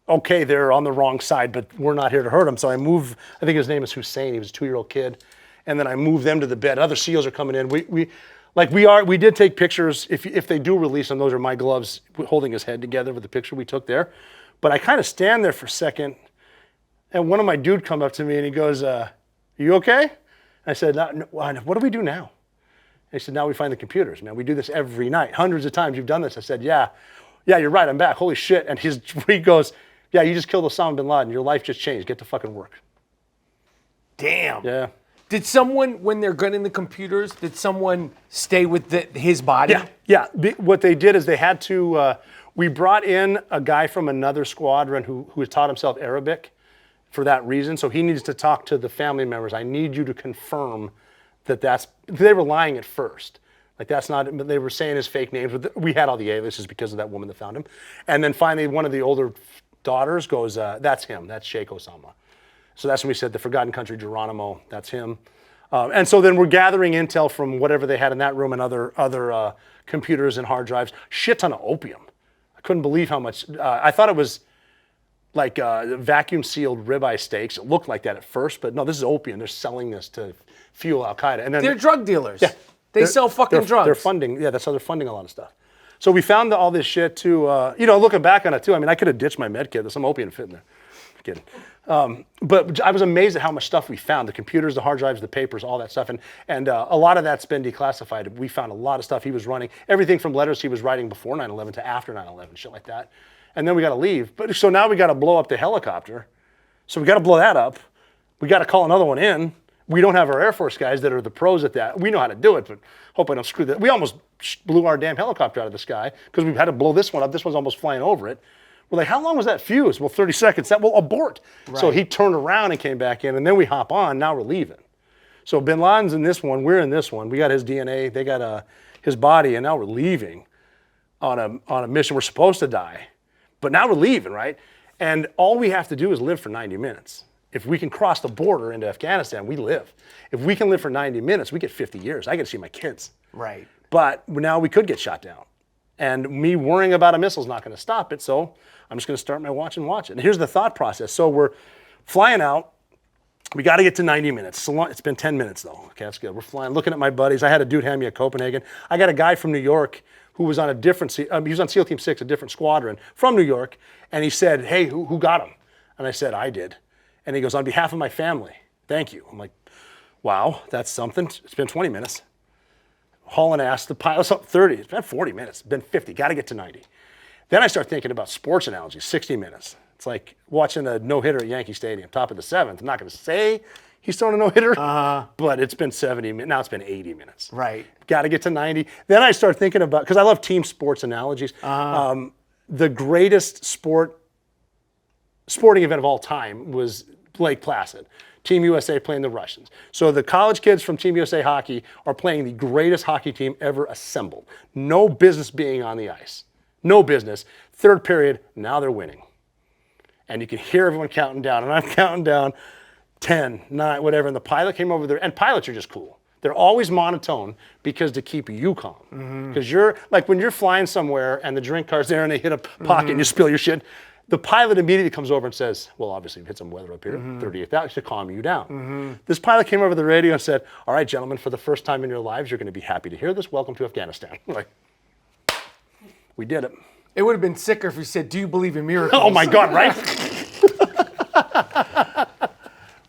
okay, they're on the wrong side, but we're not here to hurt them. So I move, I think his name is Hussein. He was a 2-year-old kid. And then I move them to the bed. Other SEALs are coming in. We did take pictures. If they do release them, those are my gloves holding his head together with the picture we took there. But I kind of stand there for a second and one of my dude come up to me and he goes, are you okay? I said, no, what do we do now? And he said, now we find the computers, man. We do this every night. Hundreds of times you've done this. I said, yeah, you're right. I'm back. Holy shit. And he goes, yeah, you just killed Osama bin Laden. Your life just changed. Get to fucking work. Damn. Yeah. Did someone, when they're gunning the computers, did someone stay with his body? Yeah. What they did is they had to, we brought in a guy from another squadron who had taught himself Arabic for that reason. So he needs to talk to the family members. I need you to confirm they were lying at first. Like that's not, but they were saying his fake names. We had all the aliases because of that woman that found him. And then finally one of the older daughters goes, that's him, that's Sheikh Osama. So that's when we said the Forgotten Country Geronimo, that's him. And so then we're gathering intel from whatever they had in that room and other computers and hard drives. Shit ton of opium. I couldn't believe how much, I thought it was like vacuum sealed ribeye steaks. It looked like that at first, but no, this is opium. They're selling this to fuel Al-Qaeda. And then they're drug dealers. Yeah. They sell fucking drugs. They're funding, that's how they're funding a lot of stuff. So we found all this shit too, looking back on it too, I mean, I could have ditched my med kit. There's some opium fit in there. Kidding. But I was amazed at how much stuff we found. The computers, the hard drives, the papers, all that stuff. And a lot of that's been declassified. We found a lot of stuff he was running. Everything from letters he was writing before 9/11 to after 9/11, shit like that. And then we got to leave. So now we got to blow up the helicopter. So we got to blow that up. We got to call another one in. We don't have our Air Force guys that are the pros at that. We know how to do it, but hope I don't screw that. We almost blew our damn helicopter out of the sky because we've had to blow this one up. This one's almost flying over it. We're like, how long was that fuse? Well, 30 seconds. That will abort. Right. So he turned around and came back in, and then we hop on. Now we're leaving. So bin Laden's in this one. We're in this one. We got his DNA. They got his body, and now we're leaving on a mission. We're supposed to die, but now we're leaving, right? And all we have to do is live for 90 minutes. If we can cross the border into Afghanistan, we live. If we can live for 90 minutes, we get 50 years. I get to see my kids. Right. But now we could get shot down. And me worrying about a missile is not going to stop it, so I'm just going to start my watch and watch it. And here's the thought process. So we're flying out. We got to get to 90 minutes. So long, it's been 10 minutes, though. Okay, that's good. We're flying, looking at my buddies. I had a dude hand me a Copenhagen. I got a guy from New York who was on a different, he was on SEAL Team 6, a different squadron from New York, and he said, hey, who got him? And I said, I did. And he goes, on behalf of my family, thank you. I'm like, wow, that's something. It's been 20 minutes. Hauling ass, the pilot's up 30. It's been 40 minutes, it's been 50, got to get to 90. Then I start thinking about sports analogies, 60 minutes. It's like watching a no-hitter at Yankee Stadium, top of the 7th. I'm not going to say he's throwing a no-hitter, but it's been 70 minutes. Now it's been 80 minutes. Right. Got to get to 90. Then I start thinking about, because I love team sports analogies, the greatest sporting event of all time was Lake Placid. Team USA playing the Russians. So the college kids from Team USA hockey are playing the greatest hockey team ever assembled. No business being on the ice. No business. Third period, now they're winning. And you can hear everyone counting down, and I'm counting down 10, 9, whatever, and the pilot came over there, and pilots are just cool. They're always monotone because to keep you calm. Because you're, like when you're flying somewhere and the drink car's there and they hit a pocket and you spill your shit, the pilot immediately comes over and says, well, obviously, we've hit some weather up here, 38,000 to calm you down. This pilot came over the radio and said, all right, gentlemen, for the first time in your lives, you're going to be happy to hear this. Welcome to Afghanistan. We're like, we did it. It would have been sicker if he said, do you believe in miracles? Oh, my God, right?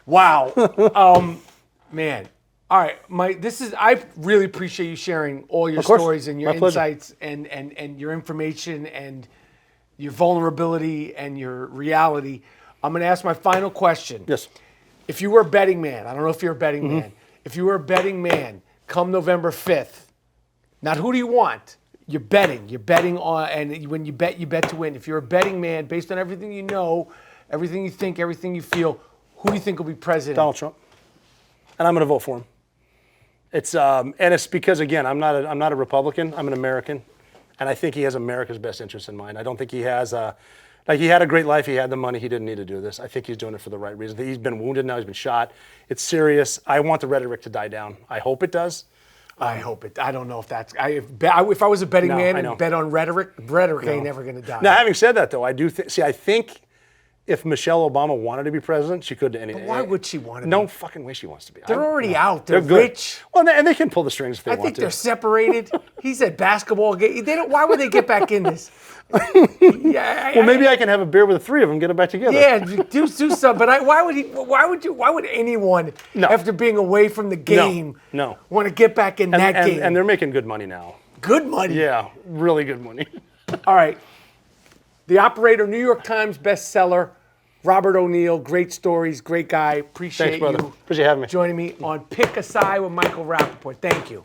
Wow. Man. All right, I really appreciate you sharing all your stories and your insights and your information and your vulnerability and your reality. I'm going to ask my final question. Yes. If you were a betting man, I don't know if you're a betting man. If you were a betting man, come November 5th, not who do you want? You're betting. You're betting on, and when you bet to win. If you're a betting man, based on everything you know, everything you think, everything you feel, who do you think will be president? Donald Trump. And I'm going to vote for him. It's because, again, I'm not a Republican. I'm an American. And I think he has America's best interest in mind. I don't think he has, he had a great life. He had the money. He didn't need to do this. I think he's doing it for the right reason. He's been wounded now. He's been shot. It's serious. I want the rhetoric to die down. I hope it does. I hope it. I don't know if that's. If I was a betting man and bet on rhetoric ain't never going to die. Now, having said that, though, I do I think if Michelle Obama wanted to be president, she could. But why would she want to? No fucking way she wants to be. They're already out. They're good. Rich. Well, and they can pull the strings if they want to. I think they're separated. He's at basketball game. They don't. Why would they get back in this? Well, maybe I can have a beer with the three of them, get them back together. Yeah, do something. But why would anyone, after being away from the game, want to get back in that game? And they're making good money now. Good money? Yeah, really good money. All right. The Operator, New York Times bestseller, Robert O'Neill, great stories, great guy. Appreciate Thanks, brother. you. Appreciate having me. Joining me on Pick a Side with Michael Rapaport. Thank you.